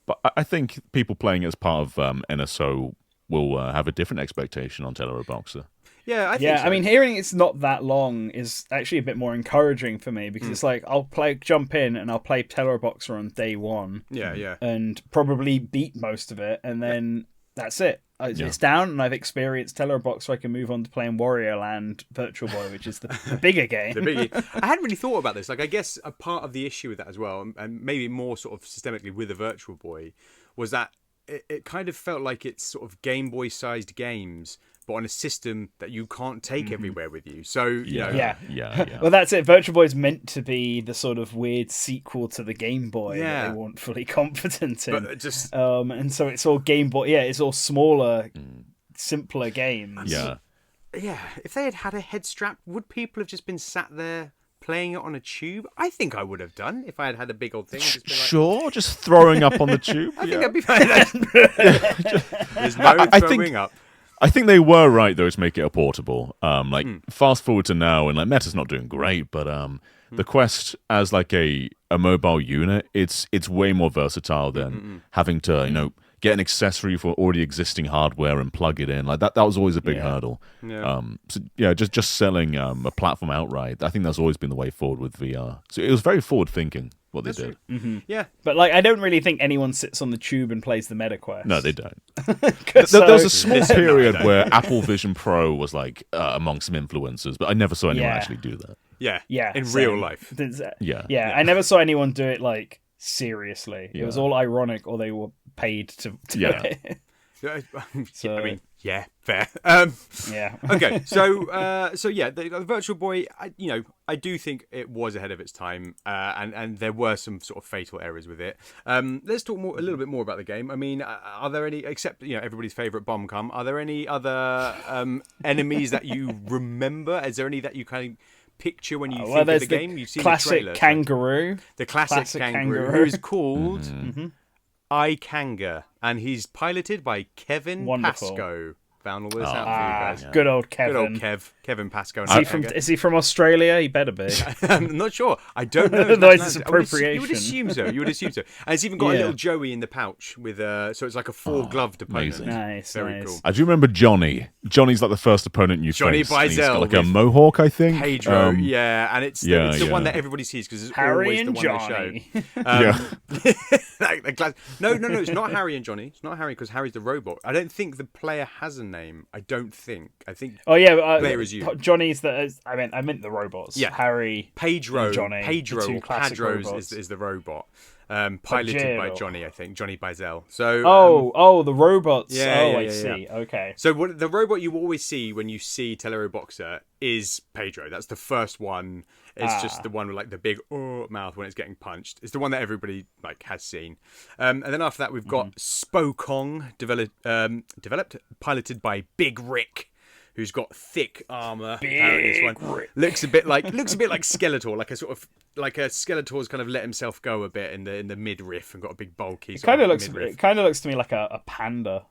But I think people playing it as part of NSO will have a different expectation on Teleroboxer. Yeah, I think so. I mean, hearing it's not that long is actually a bit more encouraging for me because it's like I'll jump in and I'll play Teleroboxer on day one. Yeah. And probably beat most of it, and then that's it. It's down, and I've experienced Teleroboxer. I can move on to playing Wario Land Virtual Boy, which is the bigger game. The biggie. I hadn't really thought about this. Like, I guess a part of the issue with that as well, and maybe more sort of systemically with the Virtual Boy, was that it kind of felt like it's sort of Game Boy sized games, but on a system that you can't take everywhere with you. So, you know. Yeah. Well, that's it. Virtual Boy is meant to be the sort of weird sequel to the Game Boy that they weren't fully confident in. But just... and so it's all Game Boy. Yeah, it's all smaller, simpler games. Yeah. Yeah, if they had had a head strap, would people have just been sat there playing it on a tube? I think I would have done if I had had a big old thing. And just been like, Sure, just throwing up on the tube. I think I'd be fine. There's no throwing up. I think they were right though to make it a portable. Fast forward to now, and like Meta's not doing great, but the Quest as like a mobile unit, it's way more versatile than having to get an accessory for already existing hardware and plug it in. Like that was always a big hurdle. Yeah. Just selling a platform outright. I think that's always been the way forward with VR. So it was very forward thinking what they did. Yeah, but like I don't really think anyone sits on the tube and plays the MetaQuest. No, they don't. So- There was a small period where Apple Vision Pro was like among some influencers, but I never saw anyone actually do that. Yeah, in same. real life. Yeah. I never saw anyone do it like seriously. It Yeah. was all ironic, or they were paid to do it. I mean, yeah, fair. Yeah. Okay, so yeah, the Virtual Boy, I do think it was ahead of its time, and there were some sort of fatal errors with it. Let's talk a little bit more about the game. I mean, are there any, except everybody's favorite bomb cum? Are there any other enemies that you remember? Is there any that you kind of picture when you think of the game? You've seen classic the trailer, kangaroo. the classic kangaroo, who is called iKanga, and he's piloted by Kevin Wonderful. Pascoe. Found all this out for you guys. Good old Kevin. Good old Kevin Pascoe. Is he from Australia? He better be. I'm not sure. I don't know. Otherwise it's appropriation. You would assume so. And it's even got a little Joey in the pouch with so it's like a four-gloved opponent. amazing. Nice, Very nice. cool. I do remember Johnny. Johnny's like the first opponent you Johnny faced. and he's got Bizel like a with mohawk, I think. Pedro, and it's the one that everybody sees because it's Harry always and the one Johnny. they show. No, it's not Harry and Johnny. It's not Harry because Harry's the robot. I don't think the player has a name. I think. I think. Oh yeah, player is you. Johnny's I meant the robots. Yeah. Harry, Pedro, and Johnny. Pedro, the two or classic Padros robots. is the robot. Piloted by Johnny, I think. Johnny Bizel. So. The robots. Yeah, I yeah. see. Okay. So the robot you always see when you see Teleroboxer is Pedro. That's the first one. It's just the one with like the big mouth when it's getting punched. It's the one that everybody like has seen. And then after that we've got Spokong, developed, piloted by Big Rick, who's got thick armor. This one looks a bit like Skeletor, like a sort of like a Skeletor's kind of let himself go a bit in the midriff and got a big bulky. It kind of looks to me like a panda.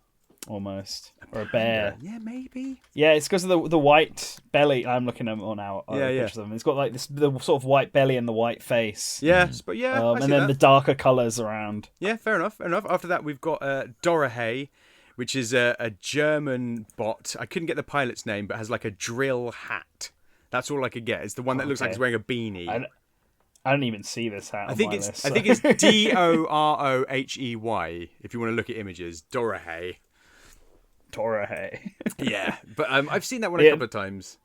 Almost, or a bear. Yeah, maybe. Yeah, it's because of the white belly. I'm looking at them on our pictures of them. It's got like the sort of white belly and the white face. Yeah, but I see and then that. the darker colours around. Yeah, fair enough. After that, we've got Dorohei, which is a German bot. I couldn't get the pilot's name, but has like a drill hat. That's all I could get. It's the one that looks like he's wearing a beanie. I don't even see this hat. I think it's Dorohey. If you want to look at images, Dorohei. Dorohei. Yeah, but I've seen that one a couple of times.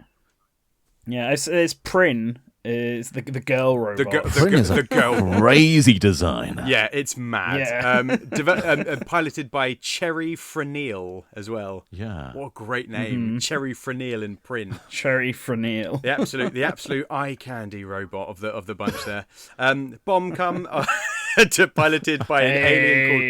Yeah, it's Prin. Is the girl robot. The girl. Crazy design. Yeah, it's mad. Yeah. Piloted by Cherry Freneel as well. Yeah. What a great name. Cherry Freneel in Prin. Cherry Freneel. The absolute eye candy robot of the bunch there. Bomb come piloted by an alien called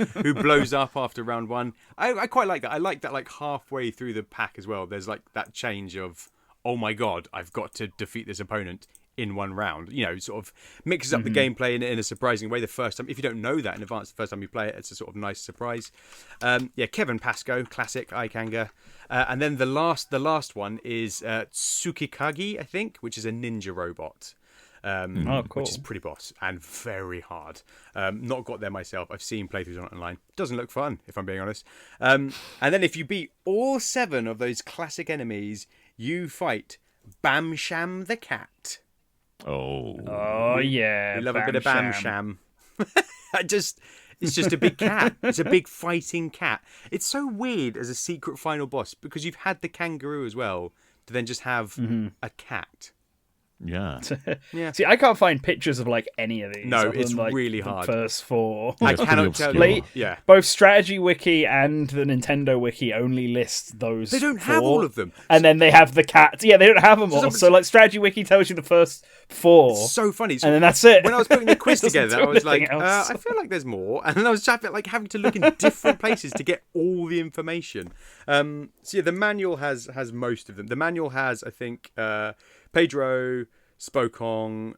Picky who blows up after round one. I quite like that. I like that like halfway through the pack as well. There's like that change of, oh my god, I've got to defeat this opponent in one round. Sort of mixes up the gameplay in a surprising way the first time. If you don't know that in advance, the first time you play it, it's a sort of nice surprise. Kevin Pascoe, classic iKanga. And then the last one is Tsukikagi, I think, which is a ninja robot. Oh, cool. which is pretty boss and very hard. Not got there myself. I've seen playthroughs on it online. Doesn't look fun, if I'm being honest. And then if you beat all 7 of those classic enemies, you fight Bam Sham the cat. Oh yeah, We love a bit of Bam Sham. It's just a big cat. It's a big fighting cat. It's so weird as a secret final boss because you've had the kangaroo as well to then just have a cat. Yeah. Yeah. See, I can't find pictures of like any of these. No, other it's than, like, really the hard. First 4. Yeah, I it's cannot pretty tell obscure. you. Yeah. Both Strategy Wiki and the Nintendo Wiki only list those. They don't have 4, all of them. and then they have the cats. Yeah, they don't have them all. So like Strategy Wiki tells you the first 4, So funny. So and then that's it. when I was putting the quiz Doesn't together, do I was like, anything else. I feel like there's more. And then I was having to look in different places to get all the information. So yeah, the manual has most of them. The manual has, I think, Pedro, Spokong,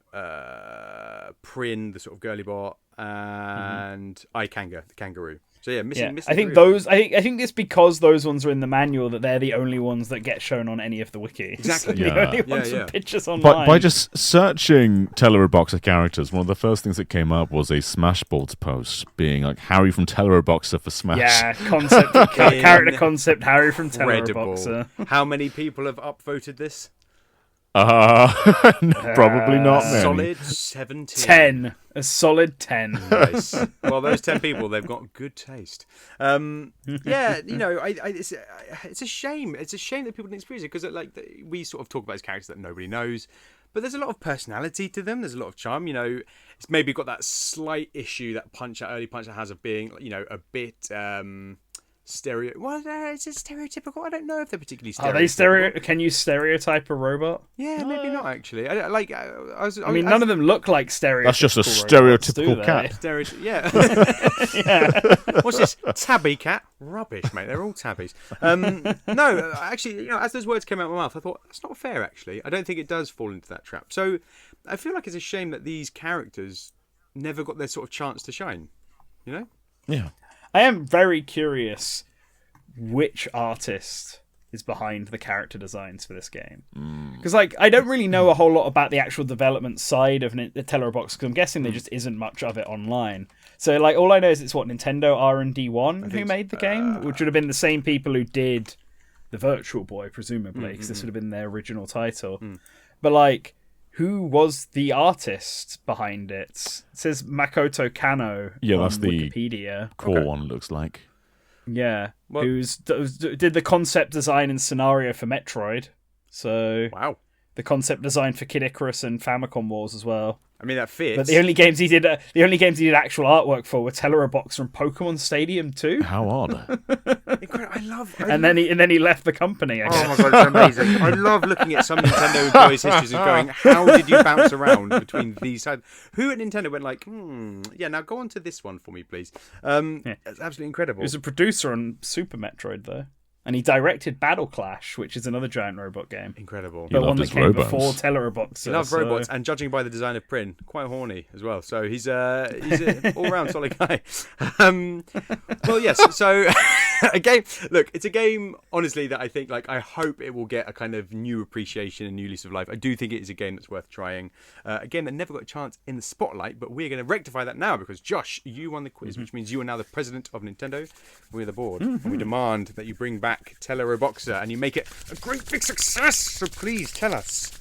Prin, the sort of girly bot, and Ikanga, the kangaroo. So yeah, missing I think 3 of them. those. I think it's because those ones are in the manual that they're the only ones that get shown on any of the wikis. Exactly. the Yeah. only ones Yeah. with pictures online. By just searching Teleroboxer characters, one of the first things that came up was a Smashboards post being like Harry from Teleroboxer for Smash. Yeah, concept character concept Harry from Incredible. Teleroboxer. How many people have upvoted this? Probably not many. Solid 17. 10. A solid 10. Nice. Well, those 10 people, they've got good taste. Yeah, you know, it's a shame. It's a shame that people didn't experience it because, like, we sort of talk about these characters that nobody knows, but there's a lot of personality to them. There's a lot of charm. You know, it's maybe got that slight issue that early Punch Out has of being, you know, a bit stereo. Well, is it stereotypical? I don't know if they're particularly stereotypical. Are they stereo? Can you stereotype a robot? Yeah, maybe not actually. I mean, none of them look like stereotypical. That's just a robots, stereotypical do they? cat. Yeah. Yeah. What's this? Tabby cat? Rubbish, mate. They're all tabbies. No, actually, you know, as those words came out of my mouth, I thought that's not fair. Actually, I don't think it does fall into that trap. So, I feel like it's a shame that these characters never got their sort of chance to shine. You know? Yeah. I am very curious which artist is behind the character designs for this game. Because, like, I don't really know a whole lot about the actual development side of the Telerobox, because I'm guessing there just isn't much of it online. So, like, all I know is it's what, Nintendo R&D 1 who made the game, which would have been the same people who did the Virtual Boy, presumably, because this would have been their original title. But, like, who was the artist behind it? It says Makoto Kano Yeah, on that's the Wikipedia. core one, looks like. Yeah, Well- did the concept design and scenario for Metroid. So Wow. the concept design for Kid Icarus and Famicom Wars as well. I mean, that fits. But the only games he did actual artwork for were Teleroboxer and Pokemon Stadium 2. How odd. Incredible. I love. And then he left the company. I guess. Oh my god, it's amazing! I love looking at some Nintendo employees' histories and going, "How did you bounce around between these sides?" Who at Nintendo went like, yeah, now go on to this one for me, please." It's absolutely incredible. He was a producer on Super Metroid though, and he directed Battle Clash, which is another giant robot game, Incredible. but loved one that his came robots. before Teleroboxer. He loves so- robots, and judging by the design of Prin, quite horny as well. So he's an all-round solid guy. Well, yes. So a game. Look, it's a game. Honestly, that I think, like, I hope it will get a kind of new appreciation and new lease of life. I do think it is a game that's worth trying. A game that never got a chance in the spotlight, but we're going to rectify that now because Josh, you won the quiz, which means you are now the president of Nintendo. We're the board, and we demand that you bring back Teleroboxer and you make it a great big success. So please tell us.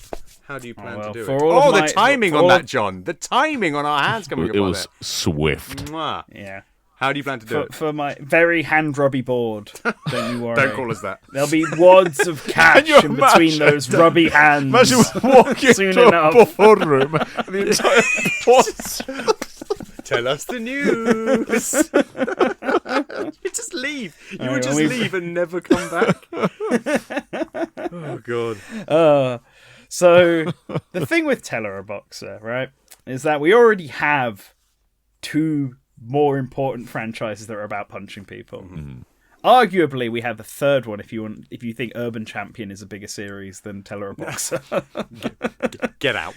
How do you plan well, to do for it? all of Oh, the my- timing for on all that, of- John. The timing on our hands coming It up was swift. Mwah. Yeah. How do you plan to do it? For my very hand-rubby board, don't you worry. Don't call us that. There'll be wads of cash you in between imagine? those rubby hands. Imagine walking Soon into enough. a boardroom and the entire Tell us the news. You just leave. You would just leave and never come back. Oh, God. So, the thing with Teleroboxer, right, is that we already have 2 more important franchises that are about punching people. Arguably, we have a third one if you think Urban Champion is a bigger series than Teleroboxer. Get out.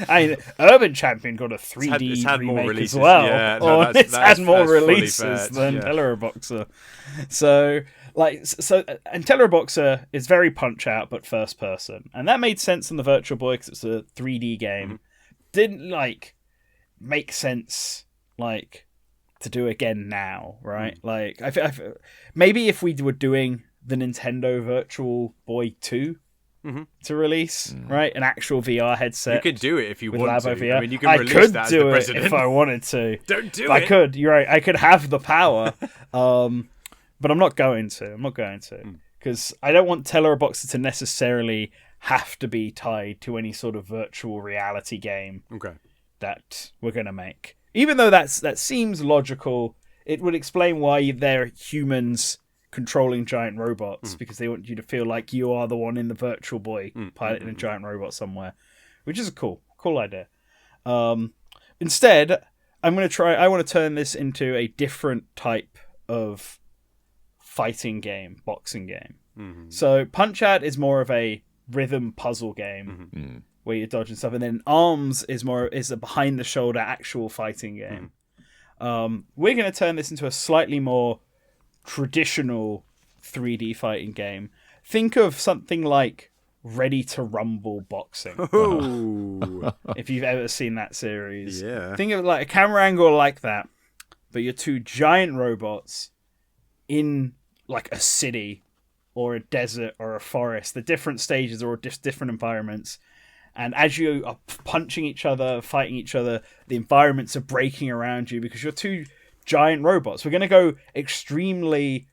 I mean, Urban Champion got a 3D it's had more remake releases. as well. Yeah, no, or that's- it's had more that's fully releases fair. than Yeah. Teleroboxer. So, and Teleroboxer is very Punch Out, but first person, and that made sense on the Virtual Boy because it's a 3D game. Didn't make sense to do again now, right? Like, maybe if we were doing the Nintendo Virtual Boy 2 to release, right? An actual VR headset. You could do it if you with want Labo to. VR. I mean, you can release that as the president. If I wanted to. Don't do I it. could. You're right. I could have the power, but I'm not going to. Because I don't want Teleroboxer to necessarily have to be tied to any sort of virtual reality game Okay. that we're going to make. Even though that seems logical, it would explain why they're humans controlling giant robots, because they want you to feel like you are the one in the Virtual Boy piloting a giant robot somewhere, which is a cool idea. Instead, I want to turn this into a different type of fighting game, boxing game. So Punch Out is more of a rhythm puzzle game where you're dodging stuff, and then Arms is a behind the shoulder actual fighting game. We're going to turn this into a slightly more traditional 3D fighting game. Think of something like Ready to Rumble boxing. Ooh. If you've ever seen that series. Yeah. Think of it like a camera angle like that, but you're two giant robots in like a city or a desert or a forest. The different stages or just different environments. And as you are punching each other, fighting each other, the environments are breaking around you because you're two giant robots. We're going to go extremely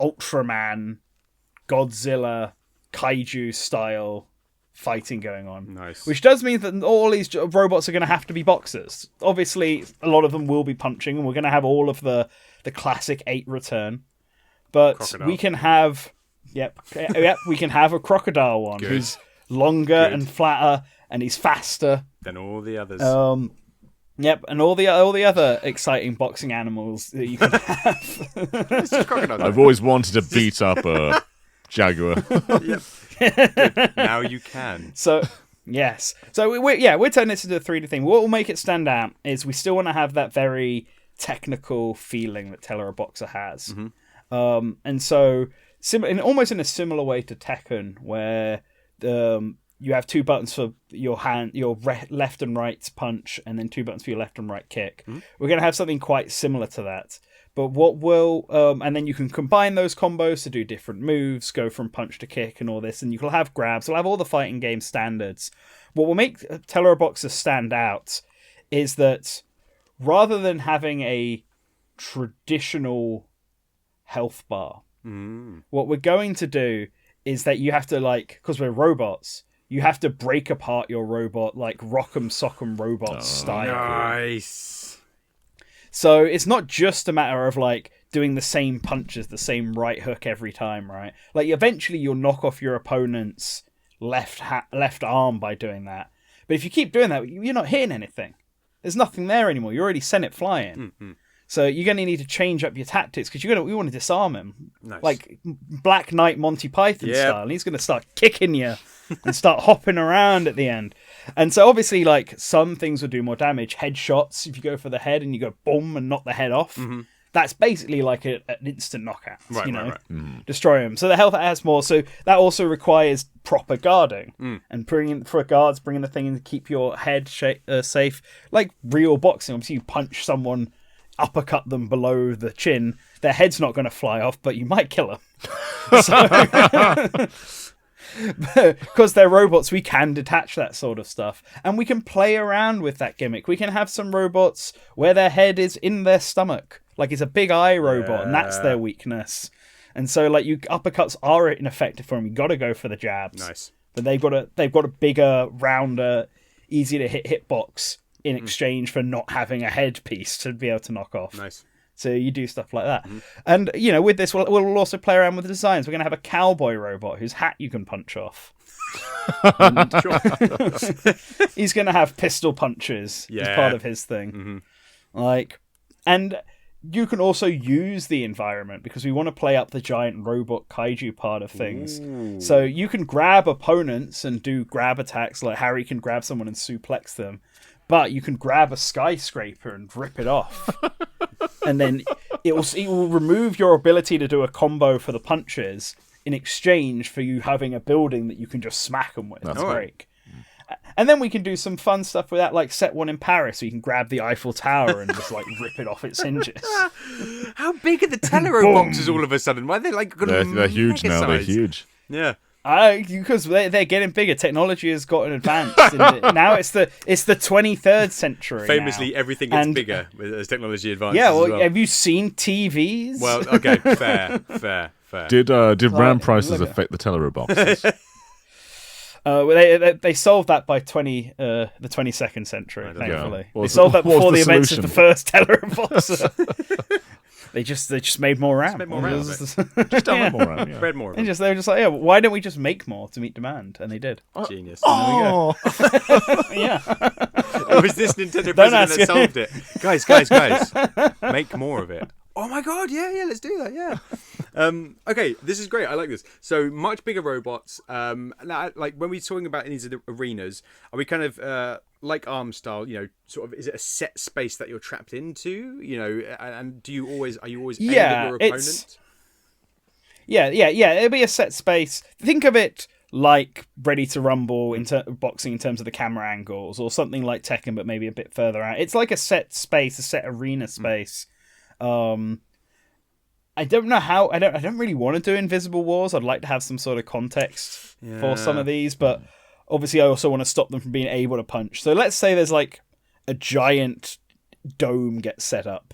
Ultraman, Godzilla, Kaiju style fighting going on. Nice. Which does mean that all these robots are going to have to be boxers. Obviously, a lot of them will be punching, and we're going to have all of the classic 8 return. But Crocodile. we can have... Yep, we can have a crocodile one Good. who's longer and flatter, and he's faster. Then all the others. Yep, and all the other exciting boxing animals that you can have. It's just crocodile. I've always wanted to beat up a jaguar. Yep. Now you can. So yes, so we're turning this into a 3D thing. What will make it stand out is we still want to have that very technical feeling that Teleroboxer has, and so almost in a similar way to Tekken, where you have 2 buttons for your left and right punch, and then 2 buttons for your left and right kick. We're going to have something quite similar to that. But what will... and then you can combine those combos to do different moves, go from punch to kick and all this, and you can have grabs. We'll have all the fighting game standards. What will make Teleroboxer stand out is that rather than having a traditional health bar, what we're going to do is that you have to, because we're robots, you have to break apart your robot like Rock'em Sock'em Robot style. Nice. So it's not just a matter of doing the same punches, the same right hook every time, right? Eventually you'll knock off your opponent's left arm by doing that. But if you keep doing that, you're not hitting anything. There's nothing there anymore. You already sent it flying. So you're going to need to change up your tactics because we want to disarm him. Nice. Like Black Knight Monty Python style. And he's going to start kicking you and start hopping around at the end. And so obviously some things will do more damage. Headshots, if you go for the head and you go boom and knock the head off, that's basically like an instant knockout. Right. Destroy him. So the health adds more. So that also requires proper guarding and bringing the thing in to keep your head safe. Like real boxing. Obviously you punch someone, uppercut them below the chin, their head's not going to fly off, but you might kill them. Because they're robots, we can detach that sort of stuff. And we can play around with that gimmick. We can have some robots where their head is in their stomach. Like it's a big eye robot, and that's their weakness. And so uppercuts are ineffective for them. You got to go for the jabs. Nice. But they've got a bigger, rounder, easier to hit hitbox in exchange for not having a headpiece to be able to knock off. Nice. So you do stuff like that. And, with this, we'll also play around with the designs. We're going to have a cowboy robot whose hat you can punch off. He's going to have pistol punches as part of his thing. And you can also use the environment because we want to play up the giant robot kaiju part of things. Ooh. So you can grab opponents and do grab attacks, like Harry can grab someone and suplex them, but you can grab a skyscraper and rip it off. And then it will remove your ability to do a combo for the punches in exchange for you having a building that you can just smack them with. That's great. And then we can do some fun stuff with that, like set one in Paris, so you can grab the Eiffel Tower and just like rip it off its hinges. How big are the Teleroboxers all of a sudden? Why are they like They're huge now. They're huge. Yeah. Because they're getting bigger. Technology has gotten advanced. Now it's the 23rd century. Famously, now. everything gets bigger as technology advances. Yeah, well, have you seen TVs? Well, okay, fair. Did RAM prices affect the Teleroboxers? They solved that by the 22nd century. Thankfully, Yeah. They solved that before the events of solution? the first Teleroboxer. They just made more RAM. made more RAM of it. Just download more RAM, yeah. Spread more of They them. were just like, yeah, why don't we just make more to meet demand? And they did. Genius. Oh, Yeah. Or was this Nintendo Don't president ask. that solved it? Guys, make more of it. Oh my god, yeah, let's do that, yeah. Okay, this is great. I like this. So much bigger robots. Now, like when we're talking about these arenas, are we kind of like ARM style? You know, sort of. Is it a set space that you're trapped into? You know, and are you always aimed at your opponent? Yeah. It'll be a set space. Think of it like Ready to Rumble boxing in terms of the camera angles, or something like Tekken, but maybe a bit further out. It's like a set space, a set arena space. I don't know how. I don't really want to do Invisible Wars. I'd like to have some sort of context for some of these, but obviously I also want to stop them from being able to punch. So let's say there's like a giant dome gets set up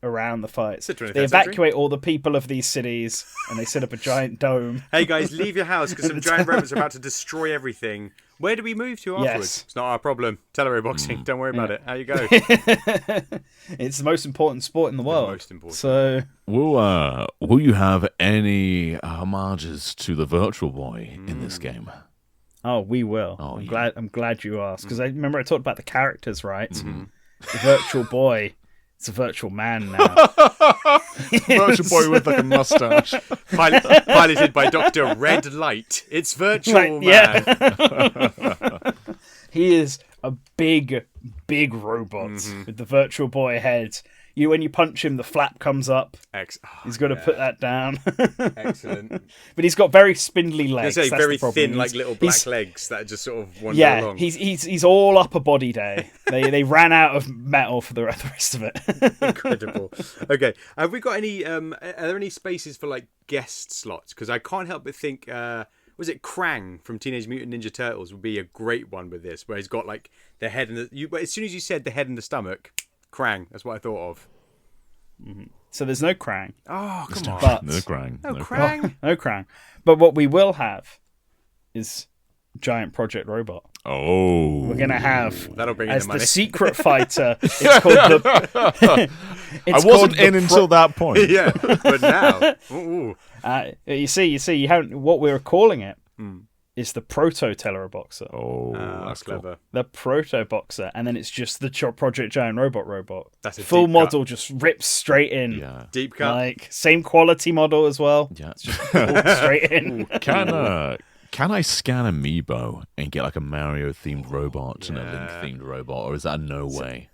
around the fights. They evacuate all the people of these cities and they set up a giant dome. Hey guys, leave your house because some giant robots are about to destroy everything. Where do we move to afterwards? Yes. It's not our problem. Teleroboxing. Don't worry about it. How you go? It's the most important sport in the world. most important. So will you have any homages to the Virtual Boy in this game? Oh, we will. Oh, I'm glad you asked because I remember I talked about the characters, right? The Virtual Boy. It's a virtual man now. Virtual Boy with like a mustache. Piloted by Dr. Red Light. It's Virtual Man. Yeah. He is a big robot with the Virtual Boy head. When you punch him, the flap comes up. He's got to put that down. Excellent. But he's got very spindly legs. That's very the problem. thin, like little black legs that just sort of wander Yeah, along. he's all upper body day. They ran out of metal for the rest of it. Incredible. Okay, have we got any? Are there any spaces for like guest slots? Because I can't help but think, was it Krang from Teenage Mutant Ninja Turtles would be a great one with this, where he's got like the head and but as soon as you said the head and the stomach, Krang. That's what I thought of. So there's no Krang. Oh, come on. But No Krang. No Krang. No Krang. But what we will have is Giant Project Robot. Oh. We're going to have, That'll bring in as the money. the secret fighter, it's called the... I wasn't in until that point. Yeah, but now. Ooh. You see, you haven't, what we're calling it is the Proto Teleroboxer. Oh, That's cool. clever. The Proto Boxer, and then it's just the Project Giant Robot. That's a full deep model, cut. just rips straight in. Yeah. Deep cut. Like, same quality model as well. Yeah. Walks straight in. Can I scan Amiibo and get like a Mario themed robot and a Link themed robot, or is that no way?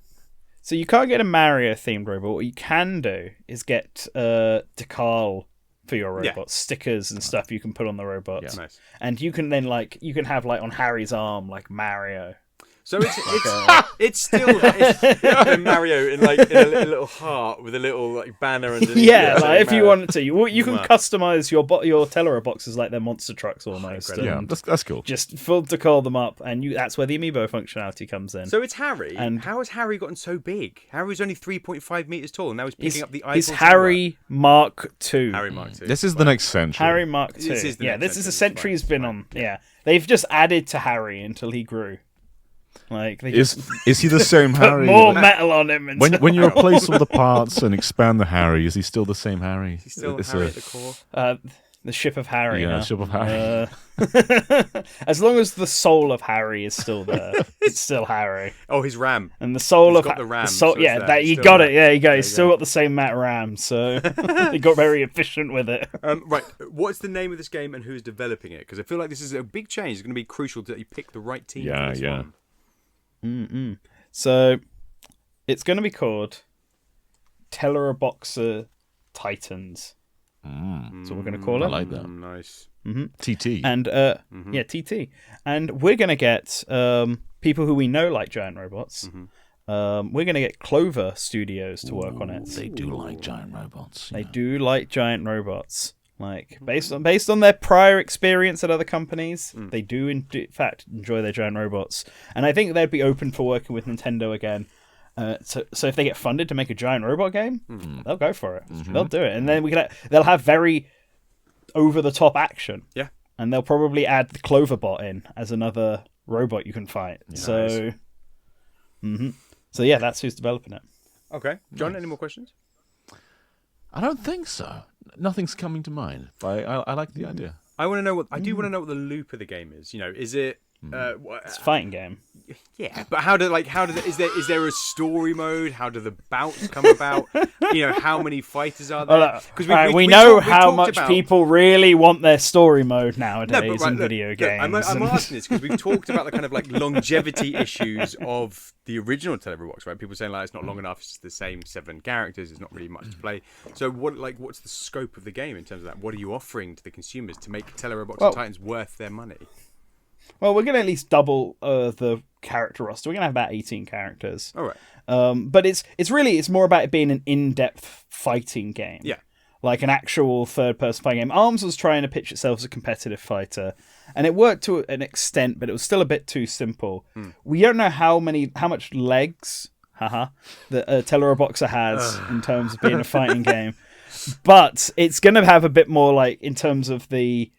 So you can't get a Mario themed robot. What you can do is get decal for your robots, stickers and stuff you can put on the robots. Nice. And you can then you can have like on Harry's arm like Mario. So it's still it's Mario in a little heart with a little like banner underneath. Yeah, it, like if you Mario. wanted to, you can customize your Teleroboxers like they're monster trucks almost. incredible. and Yeah, that's cool. just full decal them up, and that's where the amiibo functionality comes in. So it's Harry. And- how has Harry gotten so big? Harry's only 3.5 meters tall, and now he's picking up the Eiffel He's Tower. Harry Mark II. Harry Mark II. This is the next century. Harry Mark II. This is the yeah, next this is a century, century's been on. Yeah, they've just added to Harry until he grew. Like they Is just he the same put Harry? more metal on him. And When you replace all the parts and expand the Harry, is he still the same Harry? He's still It's Harry a- at the core. the ship of Harry. Yeah, huh? ship of Harry. As long as the soul of Harry is still there, it's still Harry. Oh, his RAM. And the soul He's of got the RAM, soul, so it's yeah, there. that It's you still got there. it. Yeah, you go. There He's you still go. got the same Matt RAM, so he got very efficient with it. Right, what's the name of this game and who's developing it? Because I feel like this is a big change. It's going to be crucial that you pick the right team Yeah, for this yeah. one. So it's going to be called Teleroboxer Titans. That's what we're going to call I it. like that. Nice. TT. And yeah, TT. And we're going to get people who we know like giant robots. We're going to get Clover Studios to work on it. They do like giant robots. They do like giant robots. Like based on their prior experience at other companies, they do in fact enjoy their giant robots. And I think they'd be open for working with Nintendo again. So if they get funded to make a giant robot game, they'll go for it. They'll do it, and then they'll have very over the top action. Yeah. And they'll probably add the Cloverbot in as another robot you can fight. So yeah, that's who's developing it. Okay. John, any more questions? I don't think so. Nothing's coming to mind. But I like the idea. I want to know I do want to know what the loop of the game is. You know, is it? It's a fighting game. Yeah, but is there a story mode? How do the bouts come about? You know, how many fighters are there? Because we know how much people really want their story mode nowadays in video games. I'm asking this because we've talked about the kind of like longevity issues of the original Teleroboxer, right? People saying like it's not long enough, it's just the same 7 characters, there's not really much to play. So what's the scope of the game in terms of that? What are you offering to the consumers to make Teleroboxer Titans worth their money? Well, we're going to at least double the character roster. We're going to have about 18 characters. All right. But it's more about it being an in-depth fighting game. Yeah. Like an actual third-person fighting game. ARMS was trying to pitch itself as a competitive fighter, and it worked to an extent, but it was still a bit too simple. We don't know how much legs, that Teleroboxer has in terms of being a fighting game, but it's going to have a bit more like in terms of the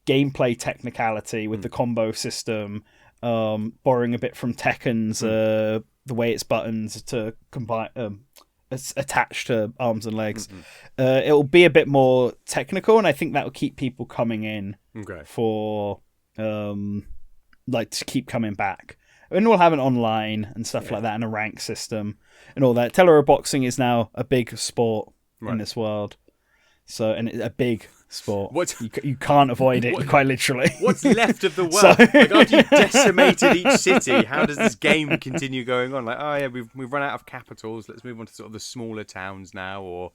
gameplay technicality with the combo system, borrowing a bit from Tekken's the way its buttons to combine attached to arms and legs. It'll be a bit more technical, and I think that will keep people coming in for like to keep coming back. And we'll have an online and stuff like that, and a rank system and all that. Teleroboxing is now a big sport in this world, and it's a big sport. You can't avoid it, quite literally. What's left of the world? Like after you've decimated each city, how does this game continue going on? Like, oh yeah, we've run out of capitals. Let's move on to sort of the smaller towns now. Or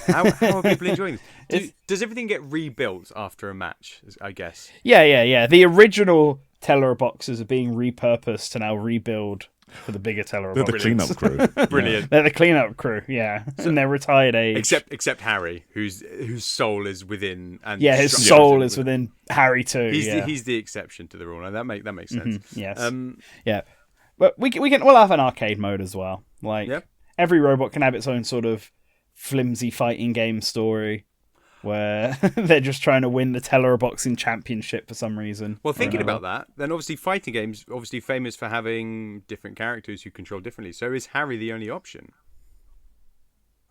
how are people enjoying this? Does everything get rebuilt after a match? I guess. Yeah. The original Teleroboxers are being repurposed to now rebuild for the bigger Teleroboxers. They're the cleanup crew. Brilliant. They're the cleanup crew, yeah. In their retired age. Except Harry, whose soul is within. And his soul is within Harry too. He's the exception to the rule, and that makes sense. Yes. Yeah. But we'll have an arcade mode as well. Like every robot can have its own sort of flimsy fighting game story, where they're just trying to win the Teleroboxing championship for some reason. Well, thinking about that, then obviously fighting games, obviously famous for having different characters who control differently. So is Harry the only option?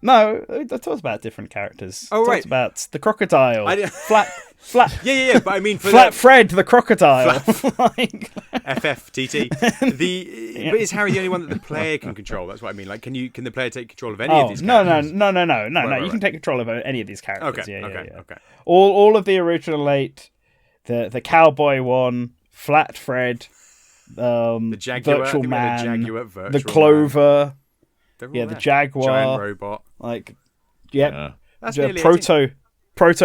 No, I talked about different characters. Oh, right. Talked about the crocodile. Flat. Yeah. But I mean, for Flat Fred the crocodile. FFTT. But is Harry the only one that the player can control? That's what I mean. Like, can the player take control of any of these characters? No. Right. You can take control of any of these characters. Okay. Yeah. Okay. All of the original 8, the cowboy one, Flat Fred, the Jaguar, Virtual Man, the Jaguar, Virtual the Clover. Man. The Jaguar, giant robot. Like, That's nearly proto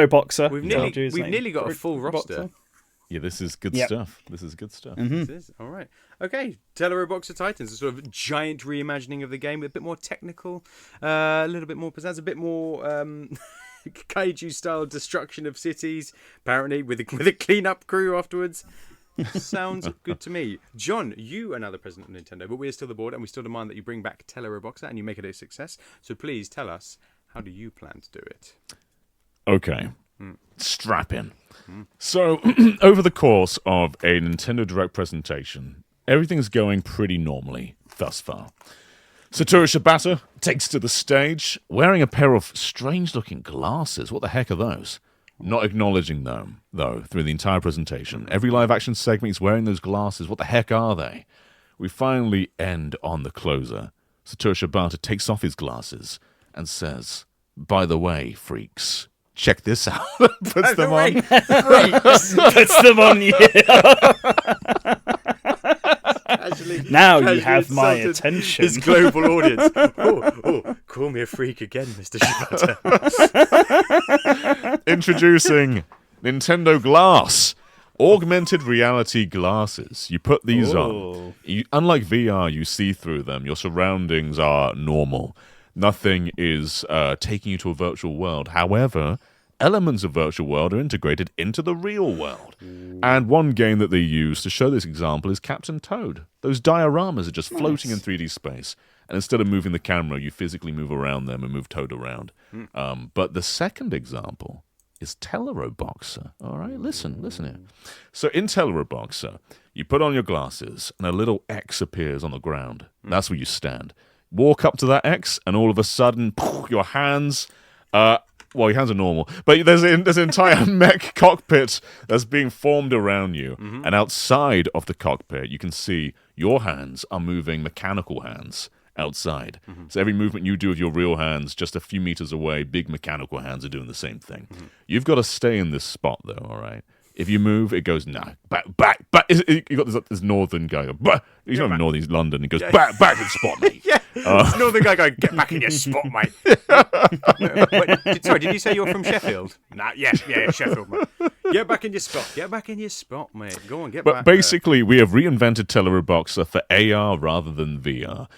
boxer. We've nearly got a full roster. Yeah, this is good stuff. This is good stuff. This is all right. Okay, Teleroboxer Titans, a sort of giant reimagining of the game, a bit more technical, a little bit more pizzazz, a bit more kaiju style destruction of cities. Apparently, with a cleanup crew afterwards. Sounds good to me. John, you are now the president of Nintendo, but we are still the board, and we still demand that you bring back Teleroboxer and you make it a success. So please tell us, how do you plan to do it? Okay. Strap in. So, over the course of a Nintendo Direct presentation, everything's going pretty normally thus far. Satoru Shibata takes to the stage wearing a pair of strange-looking glasses. What the heck are those? Not acknowledging them, though, through the entire presentation. Every live-action segment he's wearing those glasses. What the heck are they? We finally end on the closer. Satoru Shibata takes off his glasses and says, "By the way, freaks, check this out." Puts them on. Puts them on you. Now you have my attention. His global audience. Call me a freak again, Mr. Shibata. Introducing Nintendo Glass. Augmented reality glasses. You put these on. Unlike VR, you see through them. Your surroundings are normal. Nothing is taking you to a virtual world. However, elements of virtual world are integrated into the real world. And one game that they use to show this example is Captain Toad. Those dioramas are just floating in 3D space. And instead of moving the camera, you physically move around them and move Toad around. But the second example is Teleroboxer. All right, listen here. So in Teleroboxer, you put on your glasses and a little X appears on the ground. That's where you stand. Walk up to that X, and all of a sudden, your hands... your hands are normal, but there's an entire mech cockpit that's being formed around you. And outside of the cockpit, you can see your hands are moving mechanical hands outside. So every movement you do with your real hands, just a few meters away, big mechanical hands are doing the same thing. You've got to stay in this spot, though, all right? If you move, it goes, back. You got this northern guy, he's not northern, he's London, he goes, back in the spot, mate. This northern guy going, get back in your spot, mate. Sorry, did you say you're from Sheffield? Nah, yeah, Sheffield, mate. Get back in your spot, mate. Go on, get back. But basically, we have reinvented Teleroboxer for AR rather than VR.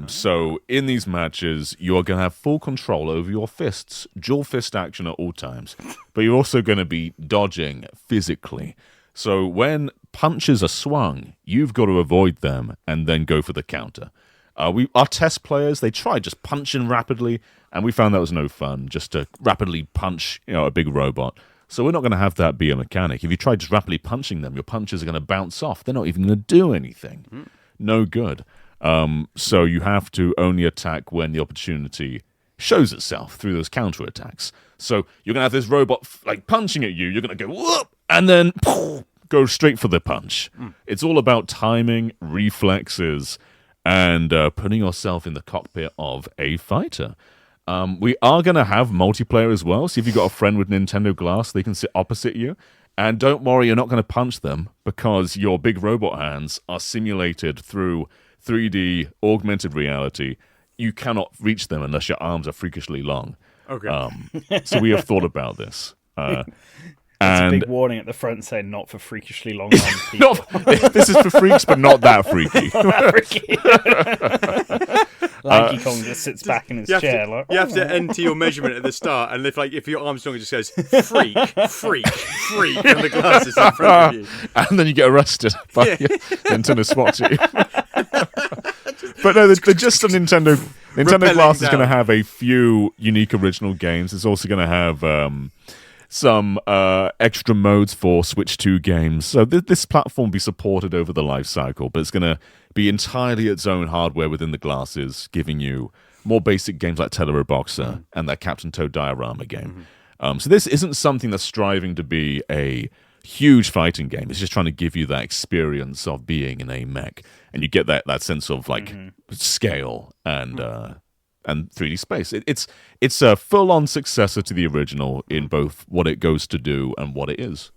So in these matches, you are going to have full control over your fists, dual fist action at all times, but you're also going to be dodging physically. So when punches are swung, you've got to avoid them and then go for the counter. Our test players, they tried just punching rapidly, and we found that was no fun, just to rapidly punch, a big robot. So we're not going to have that be a mechanic. If you try just rapidly punching them, your punches are going to bounce off. They're not even going to do anything. No good. So you have to only attack when the opportunity shows itself through those counterattacks. So you're going to have this robot punching at you. You're going to go, whoop, and then go straight for the punch. It's all about timing, reflexes, and putting yourself in the cockpit of a fighter. We are going to have multiplayer as well. So if you've got a friend with Nintendo Glass, they can sit opposite you. And don't worry, you're not going to punch them because your big robot hands are simulated through 3D augmented reality. You cannot reach them unless your arms are freakishly long. Okay. So we have thought about this. That's a big warning at the front saying not for freakishly long armed people. This is for freaks, but not that freaky. Lanky Kong just sits back in his chair. You have to enter your measurement at the start, and if your arm's long, it just goes freak, and the glasses in front of you. And then you get arrested by Nintendo SWAT team. But no, they're just a Nintendo Glass is going to have a few unique original games. It's also going to have some extra modes for Switch 2 games. So this platform will be supported over the life cycle, but it's going to be entirely its own hardware within the glasses, giving you more basic games like Teleroboxer and that Captain Toad diorama game. So this isn't something that's striving to be a huge fighting game. It's just trying to give you that experience of being in a mech, and you get that sense of scale and 3D space. It's a full-on successor to the original in both what it goes to do and what it is.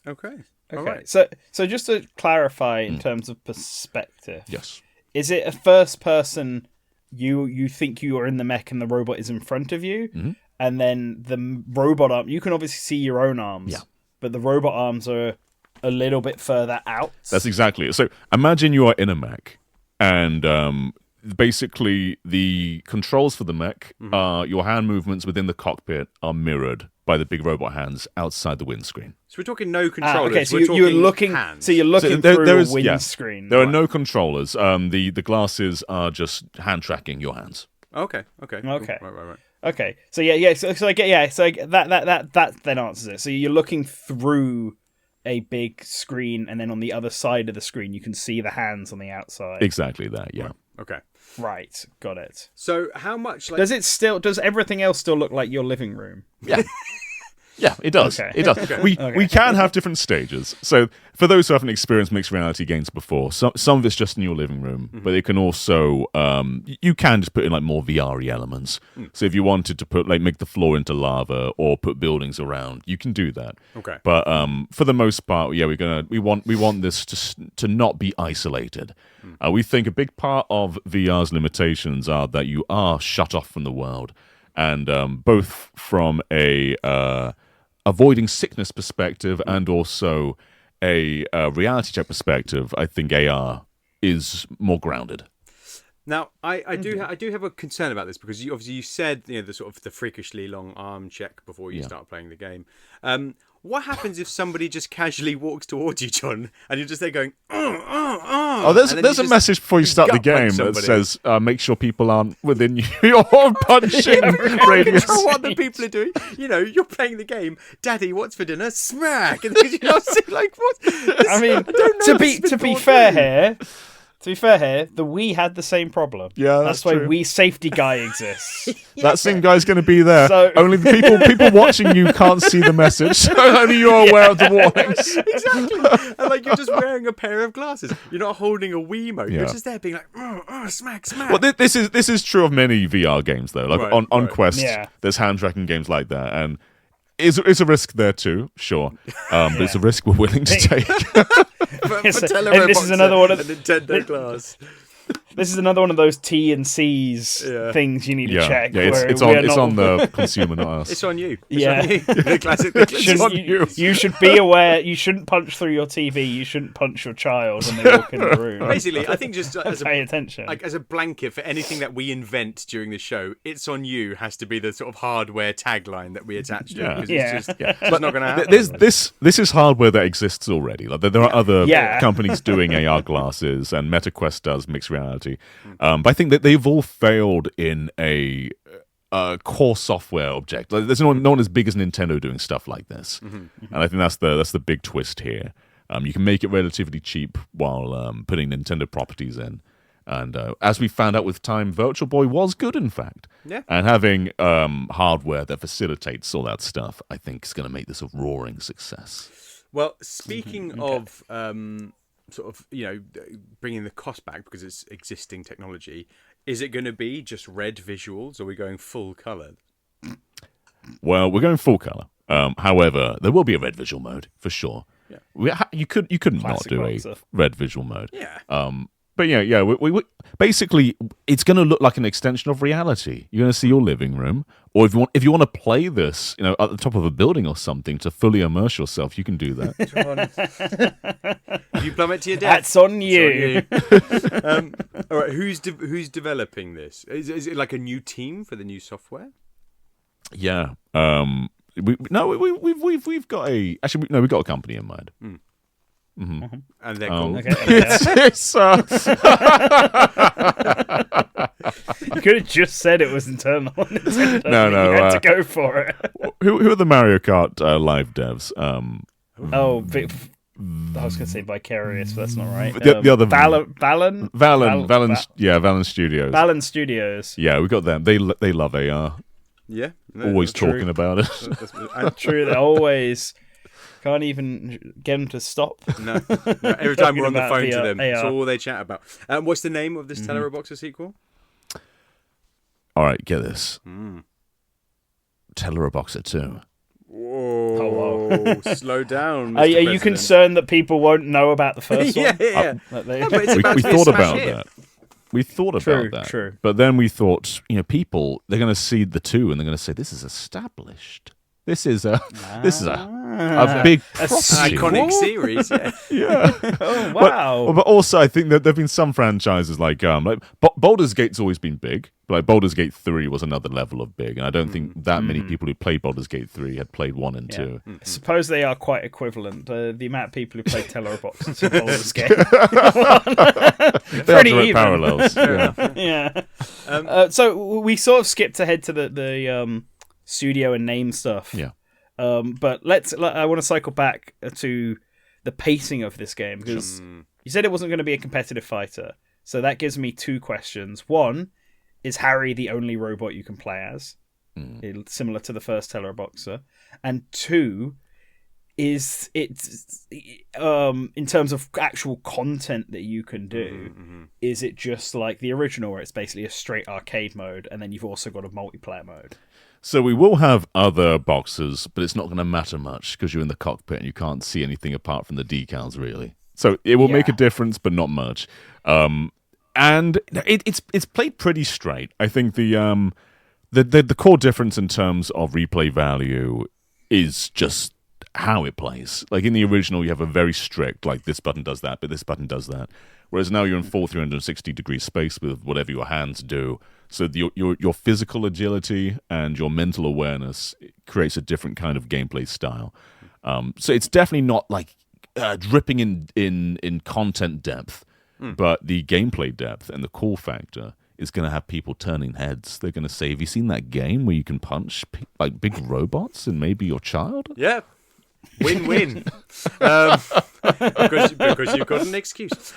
Okay. Okay. Right. So just to clarify in terms of perspective. Yes. Is it a first person you think you are in the mech and the robot is in front of you, and then the robot arm, you can obviously see your own arms, but the robot arms are a little bit further out? That's exactly it. So imagine you are in a mech, and basically the controls for the mech are your hand movements within the cockpit are mirrored by the big robot hands outside the windscreen. So we're talking no controllers. Okay, so we're you're talking looking hands. So you're looking through a windscreen. There are no controllers. The glasses are just hand tracking your hands. Okay. Okay. Right. Okay. So I get that then answers it. So you're looking through a big screen, and then on the other side of the screen you can see the hands on the outside. Exactly that. Yeah. Okay. Right, got it. So how much? Like... Does everything else still look like your living room? Yeah. Yeah, it does. Okay. It does. We can have different stages. So for those who haven't experienced mixed reality games before, some of it's just in your living room, but it can also you can just put in like more VR-y elements. So if you wanted to put like make the floor into lava or put buildings around, you can do that. Okay. But for the most part, yeah, we want this to not be isolated. We think a big part of VR's limitations are that you are shut off from the world, and both from a avoiding sickness perspective and also a reality check perspective, I think AR is more grounded. Now, I do have a concern about this because you said the sort of the freakishly long arm check before you start playing the game. What happens if somebody just casually walks towards you, John, and you're just there going, Oh, there's a message before you start the game that says, make sure people aren't within your punching radius. Control what the people are doing. You're playing the game. Daddy, what's for dinner? Smack! And like what? I mean, to be fair here. To be fair here, the Wii had the same problem. Yeah, that's why true. Wii Safety Guy exists. That same guy's going to be there. So... Only the people watching you can't see the message, so only you're aware of the warnings. Exactly. And like you're just wearing a pair of glasses. You're not holding a Wiimote. You're just there being like, smack, smack. Well, this is true of many VR games though. Like on Quest, Yeah. there's hand tracking games like that, and it's a risk there too, sure. But it's a risk we're willing to take. for Teleroboxer, this is another one of the Nintendo glass. This is another one of those T and C's things you need to check. Yeah, it's on the consumer, not us. It's on you. Yeah. The classic. You should be aware. You shouldn't punch through your TV. You shouldn't punch your child when they walk in the room. Basically, I think just pay attention. Like as a blanket for anything that we invent during the show, "It's on you" has to be the sort of hardware tagline that we attach to it. It's just not going to happen. This is hardware that exists already. Like there are other companies doing AR glasses, and MetaQuest does mixed reality. But I think that they've all failed in a core software object. Like, there's no one as big as Nintendo doing stuff like this, and I think that's the big twist here. You can make it relatively cheap while putting Nintendo properties in, and as we found out with time, Virtual Boy was good, in fact. Yeah. And having hardware that facilitates all that stuff, I think, is going to make this a roaring success. Well, speaking of sort of bringing the cost back because it's existing technology, is it going to be just red visuals, or are we going full color? Well, we're going full color. However, there will be a red visual mode for sure. Yeah. You couldn't not do boxer. a red visual mode. Yeah. But yeah. We basically, it's going to look like an extension of reality. You're going to see your living room, or if you want to play this, at the top of a building or something to fully immerse yourself, you can do that. You plummet to your death. That's on you. All right. Who's developing this? Is it like a new team for the new software? Yeah. We've got we've got a company in mind. And they're called. You could have just said it was internal. No, you had to go for it. Who are the Mario Kart live devs? I was going to say Vicarious, but that's not right. The other Valen Studios. Valen Studios. Yeah, we got them. They love AR. Yeah, always talking about it. True, they always can't even get them to stop. No. Every time we're on the phone to them, that's all they chat about. What's the name of this Teleroboxer sequel? All right, get this. Teleroboxer 2. Whoa! Oh, wow. Slow down. Are you concerned that people won't know about the first one? Yeah. We thought about that. We thought about that. True. But then we thought, people, they're going to see the 2 and they're going to say, this is established. This is a big property. Iconic series. Yeah. Oh, wow. But also, I think that there have been some franchises like Baldur's Gate's always been big. But like Baldur's Gate 3 was another level of big, and I don't think that many people who played Baldur's Gate 3 had played 1 and 2. I suppose they are quite equivalent. The amount of people who play Teleroboxer to Baldur's Gate. They are direct parallels. Yeah. So we sort of skipped ahead to the studio and name stuff. Yeah. But I want to cycle back to the pacing of this game, because you said it wasn't going to be a competitive fighter. So that gives me two questions. One, is Harry the only robot you can play as? Similar to the first Teleroboxer. And two, is it in terms of actual content that you can do, is it just like the original where it's basically a straight arcade mode and then you've also got a multiplayer mode? So we will have other boxes, but it's not going to matter much because you're in the cockpit and you can't see anything apart from the decals, really. So it will make a difference, but not much. And it's played pretty straight. I think the core difference in terms of replay value is just how it plays. Like in the original, you have a very strict, like this button does that, but this button does that. Whereas now you're in full 360-degree space with whatever your hands do. So your physical agility and your mental awareness creates a different kind of gameplay style. So it's definitely not like dripping in content depth, but the gameplay depth and the cool factor is going to have people turning heads. They're going to say, have you seen that game where you can punch like big robots and maybe your child? Yeah. Win-win. Because you've got an excuse.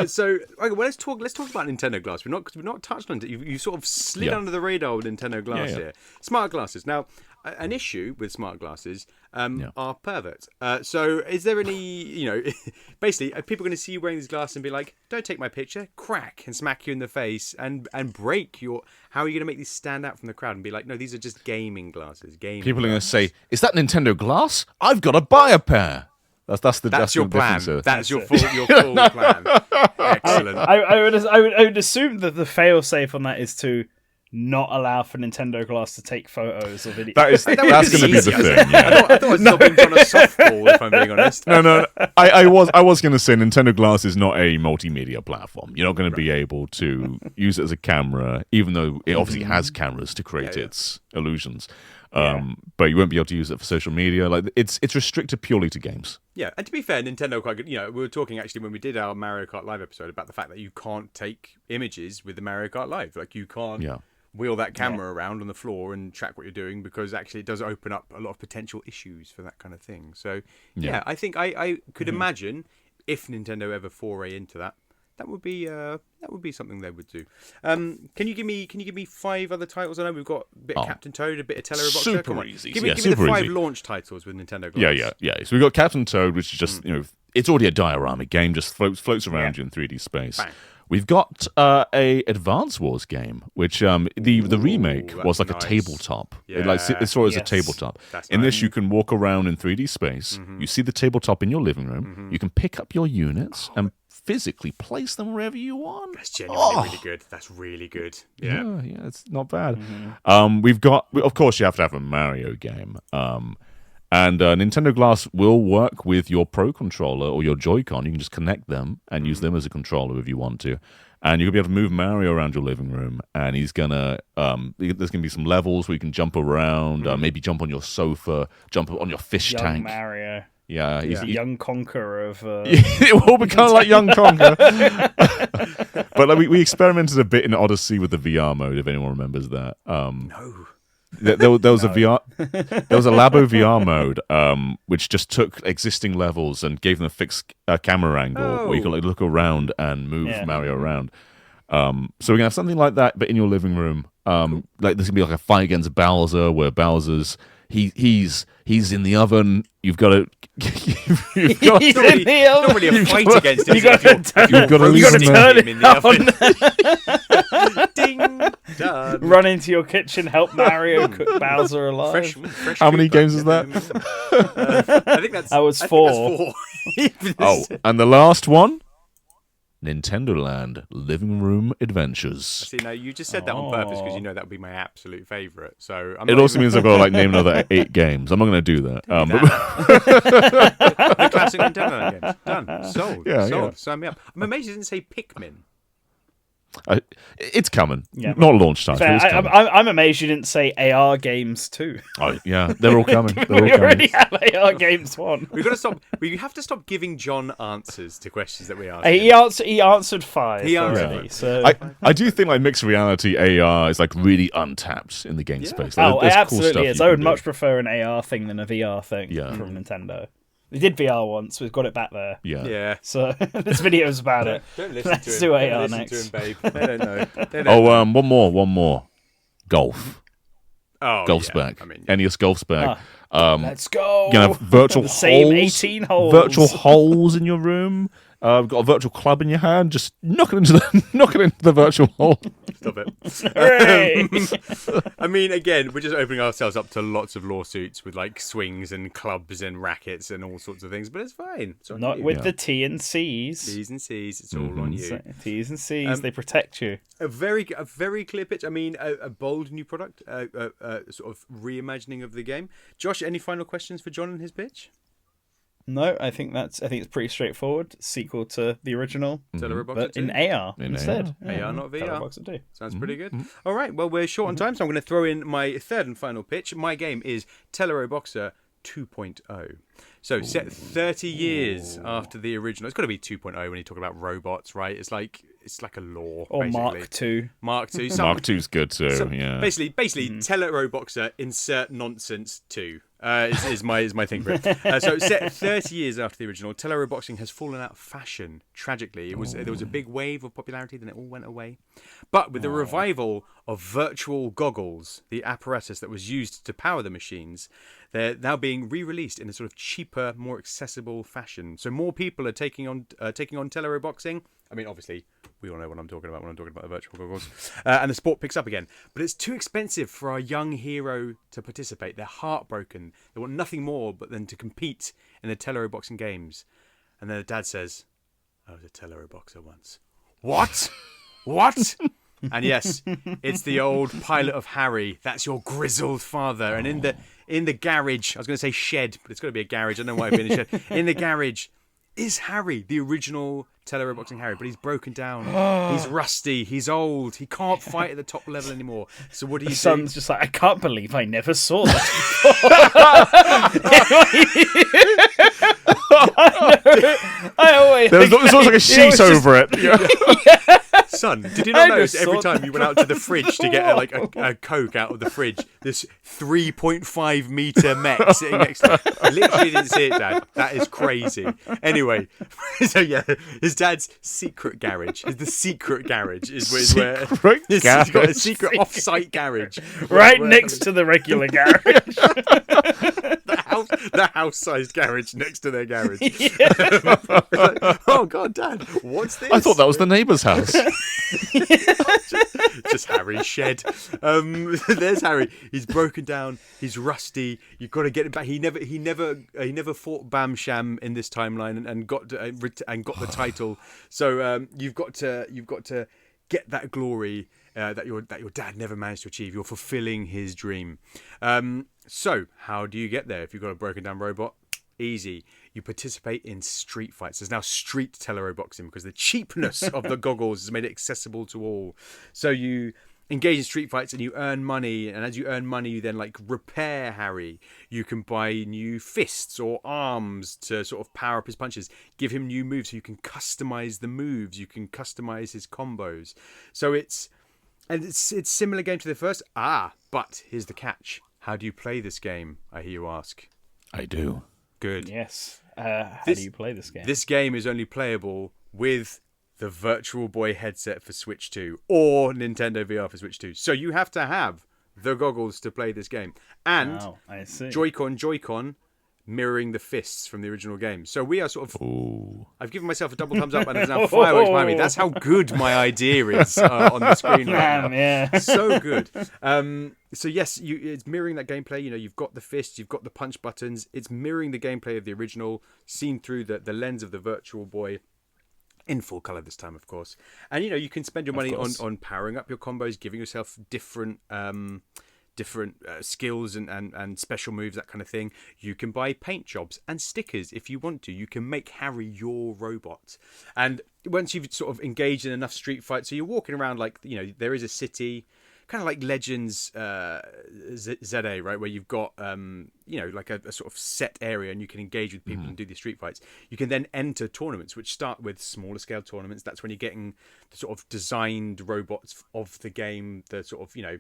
So, okay, well, let's talk about Nintendo Glass. We've not touched on it. You sort of slid under the radar with Nintendo Glass here. Smart glasses. Now, an issue with smart glasses are perverts. So, is there any, basically, are people going to see you wearing these glasses and be like, don't take my picture, crack, and smack you in the face and break your... How are you going to make these stand out from the crowd and be like, no, these are just gaming glasses. People are going to say, is that Nintendo Glass? I've got to buy a pair. That's your plan. That's your full plan. Excellent. I would assume that the fail-safe on that is to not allow for Nintendo Glass to take photos or videos. That's going to be the thing. Yeah. I thought I was stopping on a softball, if I'm being honest. No. I was going to say Nintendo Glass is not a multimedia platform. You're not going to be able to use it as a camera, even though it obviously has cameras to create its illusions. But you won't be able to use it for social media. Like it's restricted purely to games. Yeah, and to be fair, Nintendo are quite good. We were talking actually when we did our Mario Kart Live episode about the fact that you can't take images with the Mario Kart Live. Like you can't wheel that camera around on the floor and track what you're doing because actually it does open up a lot of potential issues for that kind of thing. So I think I could imagine if Nintendo ever foray into that. That would be something they would do. Can you give me 5 other titles? I know we've got a bit of Captain Toad, a bit of Teleroboxer. Super easy. Give me the 5 launch titles with Nintendo Glass. Yeah. So we've got Captain Toad, which is just it's already a diorama game, just floats around you in 3D space. Bang. We've got a Advance Wars game, which the remake was like a tabletop. Yeah. It saw it as a tabletop. In this, you can walk around in 3D space. You see the tabletop in your living room. You can pick up your units and physically place them wherever you want. That's genuinely really good. That's really good. Yeah, it's not bad. We've got, of course, you have to have a Mario game. And Nintendo Glass will work with your Pro Controller or your Joy-Con. You can just connect them and use them as a controller if you want to. And you'll be able to move Mario around your living room. And he's gonna, there's gonna be some levels where you can jump around, maybe jump on your sofa, jump on your fish tank. Mario. Yeah, he's a young conqueror of. It will become like Young Conqueror. But like, we experimented a bit in Odyssey with the VR mode. If anyone remembers that. No. There was a VR. There was a Labo VR mode, which just took existing levels and gave them a fixed camera angle where you can like look around and move Mario around. So we're gonna have something like that, but in your living room. Like there's gonna be like a fight against Bowser, where Bowser's he's in the oven. You've got to. He's in the oven. Not really a fight against him. You've got to turn him in the oven. Ding. Done. Run into your kitchen, help Mario cook Bowser alive. Fresh How many games is that? I think that's. That was 4. And the last one. Nintendo Land Living Room Adventures. See, now you just said that on purpose because you know that would be my absolute favourite. So it also means I've got to like name another 8 games. I'm not going to do that. The classic Nintendo Land games. Done. Sold. Sold. Sign me up. I'm amazed you didn't say Pikmin. It's coming. Yeah. Not launch time. I'm amazed you didn't say AR games too. Oh yeah, they're all coming. We already have AR games 1. We've got to stop. We have to stop giving John answers to questions that we asked. He answered 5 already. So I do think like mixed reality AR is like really untapped in the game space. Like, it absolutely is. I would much prefer an AR thing than a VR thing from Nintendo. We did VR once. We've got it back there. Yeah. So this video is about it. Don't listen Let's to him. do Don't AR listen next. to him, babe. They don't know. They don't know. One more. Golf. Oh, Golf's yeah. back. I mean, NES Golf's back. Let's go. You can have virtual the same holes, 18 holes. virtual holes in your room. Got a virtual club in your hand. Just knock it into the virtual hole. stop it. Hooray! I mean, again, we're just opening ourselves up to lots of lawsuits with like swings and clubs and rackets and all sorts of things, but it's fine. It's on Not you. with the T and C's. T's and C's. It's all on you. T's and C's, they protect you. A very clear pitch. I mean, a bold new product, sort of reimagining of the game. Josh, any final questions for John and his pitch? No, I think it's pretty straightforward. Sequel to the original, Teleroboxer but 2? in AR instead. AR, not VR. Teleroboxer 2. Sounds pretty good. All right, well, we're short on time, so I'm going to throw in my third and final pitch. My game is Teleroboxer 2.0. So set 30 years after the original. It's got to be 2.0 when you talk about robots, right? It's like a law. Or basically. Mark 2. Mark 2. Mark 2's good too. Basically, Teleroboxer insert nonsense 2. Is my thing for it. So set 30 years after the original, Teleroboxing has fallen out of fashion. Tragically, there was a big wave of popularity, then it all went away. But with the revival of virtual goggles, the apparatus that was used to power the machines, they're now being re-released in a sort of cheaper, more accessible fashion. So more people are taking on Teleroboxing. I mean, obviously, we all know what I'm talking about when I'm talking about the virtual goggles. And the sport picks up again. But it's too expensive for our young hero to participate. They're heartbroken. They want nothing more but than to compete in the Teleroboxing games. And then the dad says, I was a Teleroboxer once. What? What? And yes, it's the old pilot of Harry. That's your grizzled father. And in the garage, I was going to say shed, but it's got to be a garage. I don't know why I've been in a shed. In the garage is Harry, the original Teleroboxing Harry, but he's broken down. He's rusty. He's old. He can't fight at the top level anymore. So what do you do? Son's just like, I can't believe I never saw that before. I always There's almost like a sheet over it. Son, did you not I notice just every saw time you went out to the fridge to get a Coke out of the fridge, this 3.5 meter mech sitting next to you? I literally didn't see it, Dad. That is crazy. Anyway, so yeah, his dad's secret garage is the secret garage. He's got a secret off-site garage right next to the regular garage. the house-sized garage next to their garage. Oh God, Dad, what's this? I thought that was the neighbour's house. just Harry's shed. There's Harry. He's broken down. He's rusty. You've got to get him back. He never fought Bam Sham in this timeline and got the title. So you've got to get that glory that your dad never managed to achieve. You're fulfilling his dream. So how do you get there if you've got a broken down robot? Easy. You participate in street fights. There's now street Teleroboxing because the cheapness of the goggles has made it accessible to all. So you engage in street fights and you earn money, and as you earn money you then like repair Harry. You can buy new fists or arms to sort of power up his punches, give him new moves so you can customize the moves, you can customize his combos. So it's similar game to the first. But here's the catch. How do you play this game, I hear you ask? I do. Good. Yes. How do you play this game? This game is only playable with the Virtual Boy headset for Switch 2 or Nintendo VR for Switch 2. So you have to have the goggles to play this game. And I see. Joy-Con mirroring the fists from the original game. So we are sort of... Ooh. I've given myself a double thumbs up and there's now fireworks behind me. That's how good my idea is on the screen right now. Yeah. So good. So yes, it's mirroring that gameplay. You know, you've got the fists, you've got the punch buttons. It's mirroring the gameplay of the original, seen through the lens of the Virtual Boy. In full colour this time, of course. And, you know, you can spend your money on powering up your combos, giving yourself different skills and special moves, that kind of thing. You can buy paint jobs and stickers if you want to. You can make Harry your robot. And once you've sort of engaged in enough street fights, so you're walking around like, you know, there is a city, kind of like Legends ZA, right, where you've got you know, like a sort of set area and you can engage with people and do the street fights. You can then enter tournaments, which start with smaller scale tournaments. That's when you're getting the sort of designed robots of the game, the sort of, you know,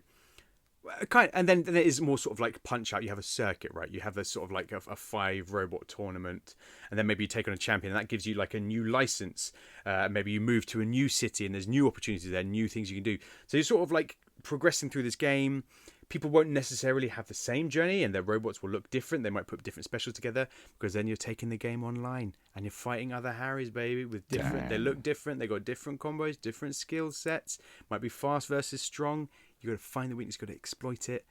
Kind and then it is more sort of like Punch Out. You have a circuit, right? You have a sort of like a 5 robot tournament, and then maybe you take on a champion, and that gives you like a new license. Maybe you move to a new city, and there's new opportunities there, new things you can do. So you're sort of like progressing through this game. People won't necessarily have the same journey, and their robots will look different. They might put different specials together, because then you're taking the game online and you're fighting other Harrys, baby, with different. They look different. They got different combos, different skill sets. Might be fast versus strong. You got to find the weakness. Got to exploit it.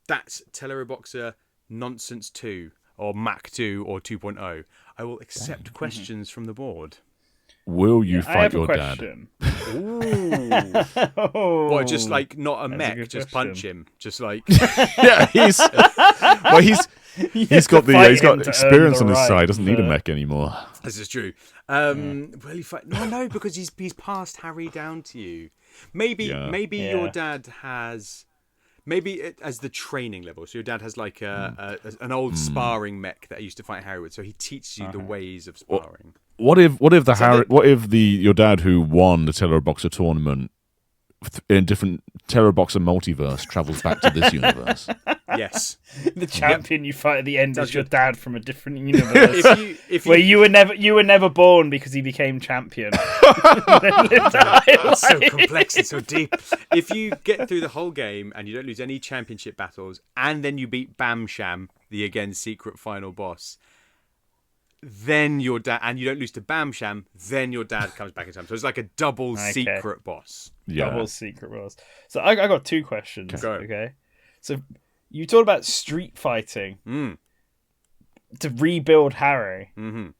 That's Teleroboxer Nonsense 2 or Mac 2 or 2.0. I will accept questions from the board. Will you fight your dad? Question. Ooh. What, just like not a mech, just question. punch him, just like Yeah, he's got experience on his side. Doesn't need a mech anymore. This is true. Will he fight? No, because he's passed Harry down to you. Maybe your dad has. Maybe as the training level. So your dad has like an old sparring mech that I used to fight Harry with. So he teaches you the ways of sparring. What if your dad who won the Teleroboxer tournament in different Teleroboxer multiverse travels back to this universe? Yes. The champion you fight at the end is your dad from a different universe. Where you were never born because he became champion. It's so complex and so deep. If you get through the whole game and you don't lose any championship battles, and then you beat Bam Sham, the again secret final boss, then your dad, and you don't lose to Bam Sham, then your dad comes back in time. So it's like a double secret boss. Yeah. Double secret boss. So I got 2 questions. Go. Okay. So you talked about street fighting to rebuild Harry. Mm-hmm.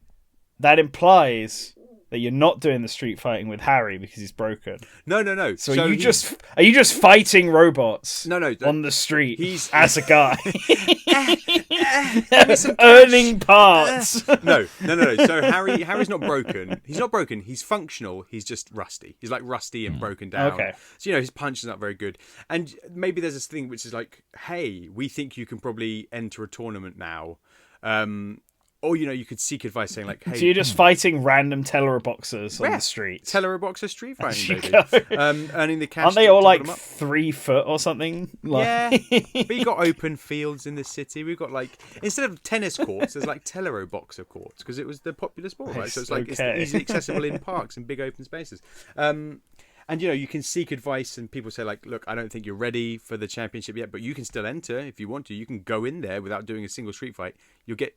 That implies that you're not doing the street fighting with Harry because he's broken. No. So are you just fighting robots? No. On the street He's as a guy, earning parts. No. So Harry's not broken. He's not broken. He's functional. He's just rusty. He's like rusty and broken down. Okay. So his punch is not very good. And maybe there's this thing which is like, hey, we think you can probably enter a tournament now. Or, you could seek advice saying like, hey... So you're just fighting random Teleroboxers on the street. Teleroboxer street fighting, baby. Earning the cash. Aren't they all like 3 foot or something? Yeah. But you got open fields in the city. We've got like... Instead of tennis courts, there's like Teleroboxer courts because it was the popular sport, right? So it's like it's easily accessible in parks and big open spaces. And, you can seek advice and people say like, look, I don't think you're ready for the championship yet, but you can still enter if you want to. You can go in there without doing a single street fight. You'll get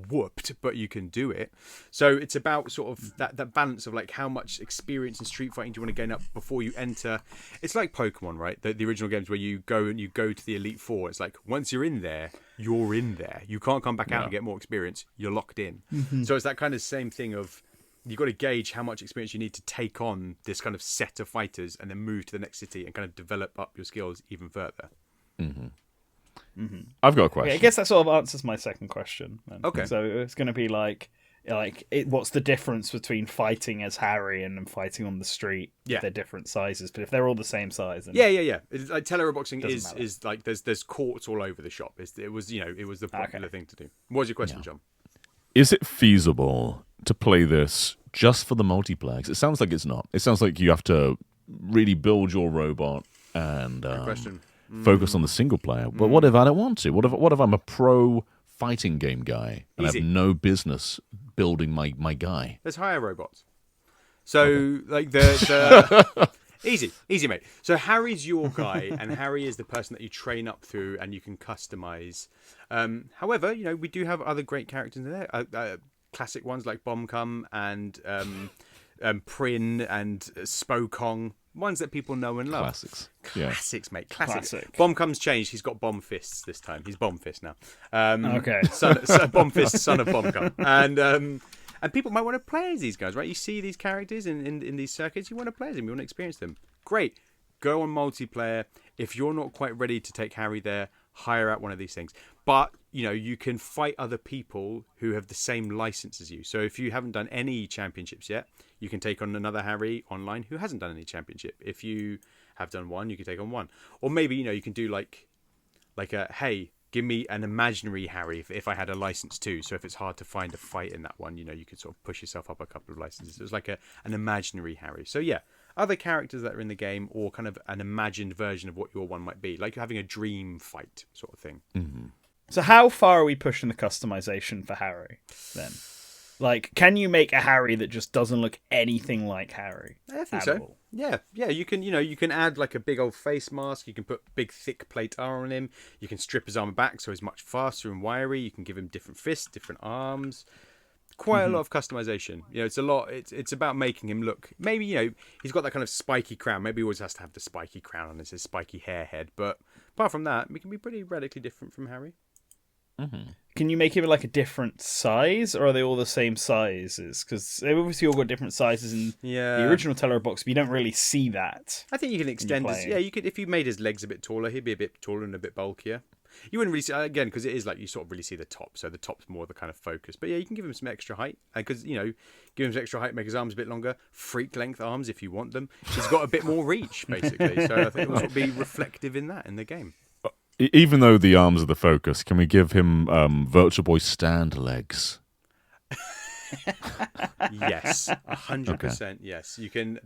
whooped, but you can do it. So it's about sort of that balance of like how much experience in street fighting do you want to gain up before you enter. It's like Pokemon, right? The original games where you go to the Elite Four. It's like once you're in there, you're in there. You can't come back out and get more experience. You're locked in. Mm-hmm. So it's that kind of same thing of you've got to gauge how much experience you need to take on this kind of set of fighters and then move to the next city and kind of develop up your skills even further. Mm-hmm. Mm-hmm. I've got a question. I guess that sort of answers my second question. Then. Okay. So it's going to be what's the difference between fighting as Harry and fighting on the street? Yeah. They're different sizes, but if they're all the same size... Then Yeah. It's like Teleroboxing is like there's courts all over the shop. It was the popular thing to do. What was your question, John? Is it feasible to play this just for the multiplayer? 'Cause it sounds like it's not. It sounds like you have to really build your robot and focus on the single player. But what if I don't want to? What if I'm a pro fighting game guy and I have no business building my guy? Let's hire robots. So like the easy mate. So Harry's your guy, and Harry is the person that you train up through, and you can customize. However, we do have other great characters in there. Classic ones like Bombcom and Prin and Spokong. Ones that people know and love. Classics, mate. Classic. Bombcom's changed. He's got Bomb Fists this time. He's Bomb Fist now. Okay. Bomb Fist, son of Bombcom. And people might want to play as these guys, right? You see these characters in these circuits. You want to play as them. You want to experience them. Great. Go on multiplayer. If you're not quite ready to take Harry there, hire out one of these things. But, you can fight other people who have the same license as you. So if you haven't done any championships yet, you can take on another Harry online who hasn't done any championship. If you have done one, you can take on one. Or maybe, you can do like hey, give me an imaginary Harry if I had a license too. So if it's hard to find a fight in that one, you could sort of push yourself up a couple of licenses. It was like an imaginary Harry. So yeah, other characters that are in the game, or kind of an imagined version of what your one might be, like you're having a dream fight sort of thing. Mm-hmm. So how far are we pushing the customization for Harry then? Like, can you make a Harry that just doesn't look anything like Harry? I think so. All? Yeah. You can add like a big old face mask. You can put big thick plate armor on him. You can strip his armor back so he's much faster and wiry. You can give him different fists, different arms. Quite a lot of customization. It's a lot. It's about making him look. Maybe he's got that kind of spiky crown. Maybe he always has to have the spiky crown on his spiky hair head. But apart from that, we can be pretty radically different from Harry. Mm-hmm. Can you make him like a different size, or are they all the same sizes? Because they've obviously all got different sizes in the original Teleroboxer, but you don't really see that. I think you can extend his. Yeah, you could if you made his legs a bit taller, he'd be a bit taller and a bit bulkier. You wouldn't really see, again, because it is like you sort of really see the top, so the top's more the kind of focus. But yeah, you can give him some extra height, because give him some extra height, make his arms a bit longer, freak length arms if you want them. He's got a bit more reach, basically. So I think it will be reflective in the game. Even though the arms are the focus, can we give him Virtual Boy stand legs? Yes, 100%. Yes, you can.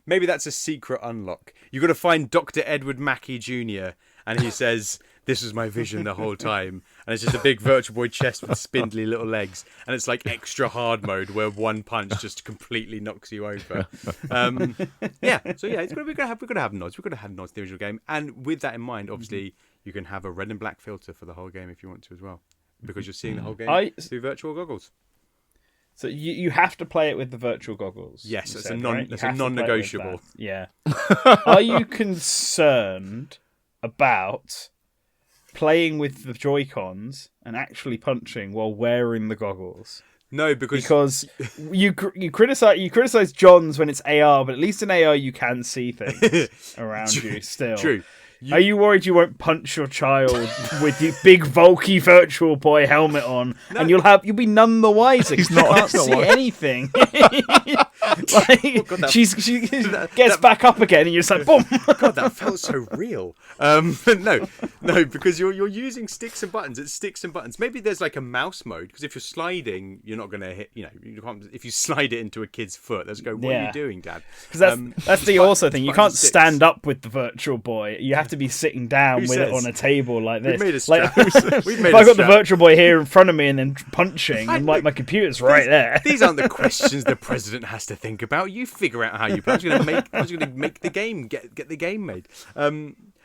Maybe that's a secret unlock. You got to find Dr. Edward Mackey Jr. and he says, "This was my vision the whole time," and it's just a big Virtual Boy chest with spindly little legs, and it's like extra hard mode where one punch just completely knocks you over. Yeah, so yeah, we're gonna have nods. We're gonna have nods to the original game, and with that in mind, obviously, you can have a red and black filter for the whole game if you want to as well, because you're seeing the whole game through virtual goggles. So you have to play it with the virtual goggles. Yes, it's a non-negotiable. Yeah. Are you concerned about playing with the Joy-Cons and actually punching while wearing the goggles? No, because you criticize John's when it's AR, but at least in AR you can see things around you still. True. Are you worried you won't punch your child with your big bulky Virtual Boy helmet on, and you'll be none the wiser because you can't see anything? She gets back up again, and you're just like, boom! God, that felt so real. No, because you're using sticks and buttons. It's sticks and buttons. Maybe there's like a mouse mode, because if you're sliding, you're not going to hit. You can't. If you slide it into a kid's foot, let's go. What are you doing, Dad? Because that's the also thing. You can't stand up with the Virtual Boy. You have to be sitting down with it on a table like this. We've made a strap. If I got the Virtual Boy here in front of me and then punching, and like my computer's right there. These aren't the questions the president has to think about. You figure out how you play. I was going to make the game, get the game made.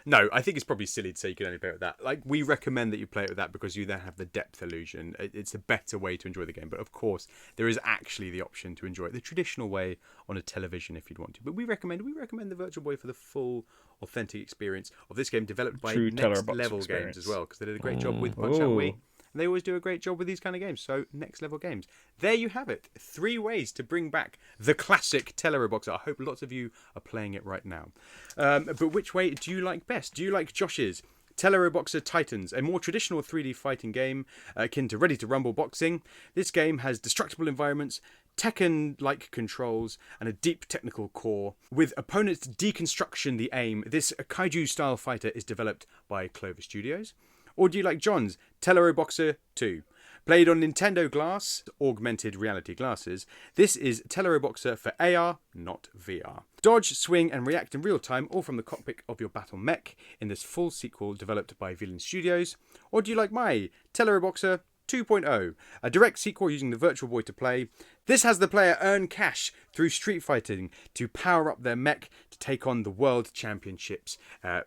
No, I think it's probably silly to say you can only play it with that. Like, we recommend that you play it with that because you then have the depth illusion. It's a better way to enjoy the game. But of course, there is actually the option to enjoy it the traditional way on a television if you'd want to. But we recommend the Virtual Boy for the full, authentic experience of this game, developed by Next Level Games as well, because they did a great job with Punch-Out Wii. And they always do a great job with these kind of games. So, Next Level Games. There you have it. 3 ways to bring back the classic Teleroboxer. I hope lots of you are playing it right now. But which way do you like best? Do you like Josh's Teleroboxer Titans, a more traditional 3D fighting game akin to Ready to Rumble boxing? This game has destructible environments, Tekken-like controls, and a deep technical core. With opponents deconstruction the aim, this kaiju-style fighter is developed by Clover Studios. Or do you like John's Teleroboxer 2? Played on Nintendo Glass, augmented reality glasses, this is Teleroboxer for AR, not VR. Dodge, swing, and react in real time, all from the cockpit of your battle mech, in this full sequel developed by Villain Studios. Or do you like my Teleroboxer 2.0, a direct sequel using the Virtual Boy to play? This has the player earn cash through street fighting to power up their mech to take on the World Championships,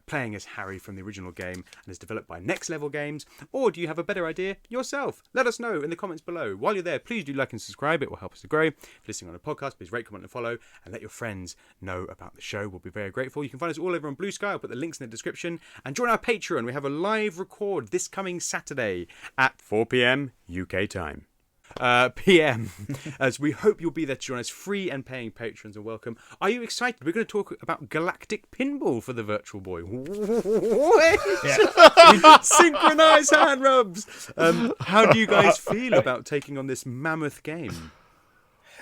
playing as Harry from the original game, and is developed by Next Level Games. Or do you have a better idea yourself? Let us know in the comments below. While you're there, please do like and subscribe. It will help us to grow. If you're listening on a podcast, please rate, comment, and follow, and let your friends know about the show. We'll be very grateful. You can find us all over on BlueSky. I'll put the links in the description. And join our Patreon. We have a live record this coming Saturday at 4 p.m. UK time. PM, as we hope you'll be there to join us. Free and paying patrons are welcome. Are you excited? We're going to talk about galactic pinball for the Virtual Boy. Synchronized hand rubs. How do you guys feel about taking on this mammoth game?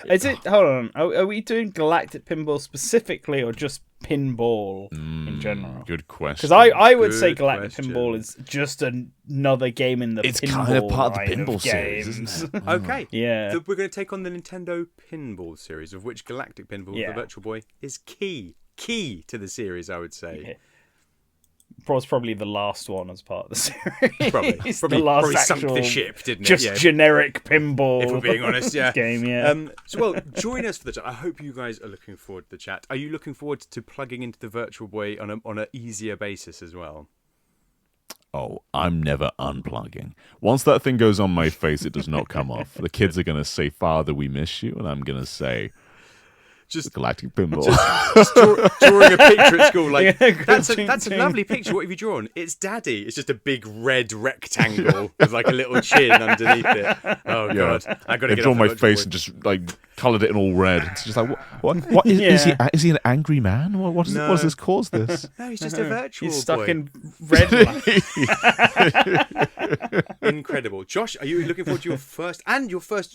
Is it? Hold on. Are we doing galactic pinball specifically, or just pinball in general? Good question. Because I would say Good Galactic question. Pinball is just another game in the It's pinball kind of part of the line pinball series, games. isn't it? Okay. Yeah. So we're going to take on the Nintendo Pinball series, of which Galactic Pinball, Yeah. the Virtual Boy, is key to the series, I would say. Yeah. Was probably the last one as part of the series. Probably the last sunk actual the ship, didn't it? just Yeah. generic pinball. If we're being honest, yeah. game, yeah. Well, join us for the chat. I hope you guys are looking forward to the chat. Are you looking forward to plugging into the Virtual Boy on an easier basis as well? Oh, I'm never unplugging. Once that thing goes on my face, it does not come off. The kids are going to say, "Father, we miss you," and I'm going to say, Just Galactic Pinball. drawing a picture at school, like Yeah, that's a lovely picture. What have you drawn? It's Daddy. It's just a big red rectangle with like a little chin underneath it. Oh god, I got to They've get drawn off my the face Virtual and Boy. just like coloured it in all red. It's just like, what is he an angry man? What does this cause this? No, he's just a Virtual He's stuck Boy. in red light. Incredible. Josh, are you looking forward to your first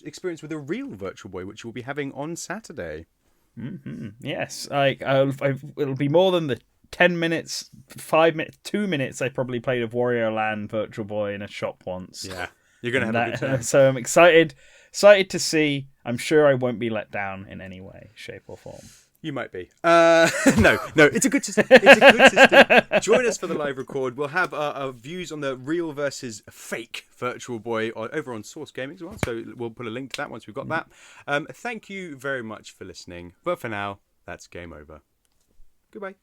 experience with a real Virtual Boy, which we'll be having on Saturday? Yes, it'll be more than the 10 minutes, 5 minutes, 2 minutes I probably played of Wario Land Virtual Boy in a shop once. Yeah, you're gonna have a good time. So I'm excited to see. I'm sure I won't be let down in any way, shape, or form. You might be. No, it's a good system. It's a good system. Join us for the live record. We'll have our views on the real versus fake Virtual Boy over on Source Gaming as well. So we'll put a link to that once we've got that. Thank you very much for listening. But for now, that's game over. Goodbye.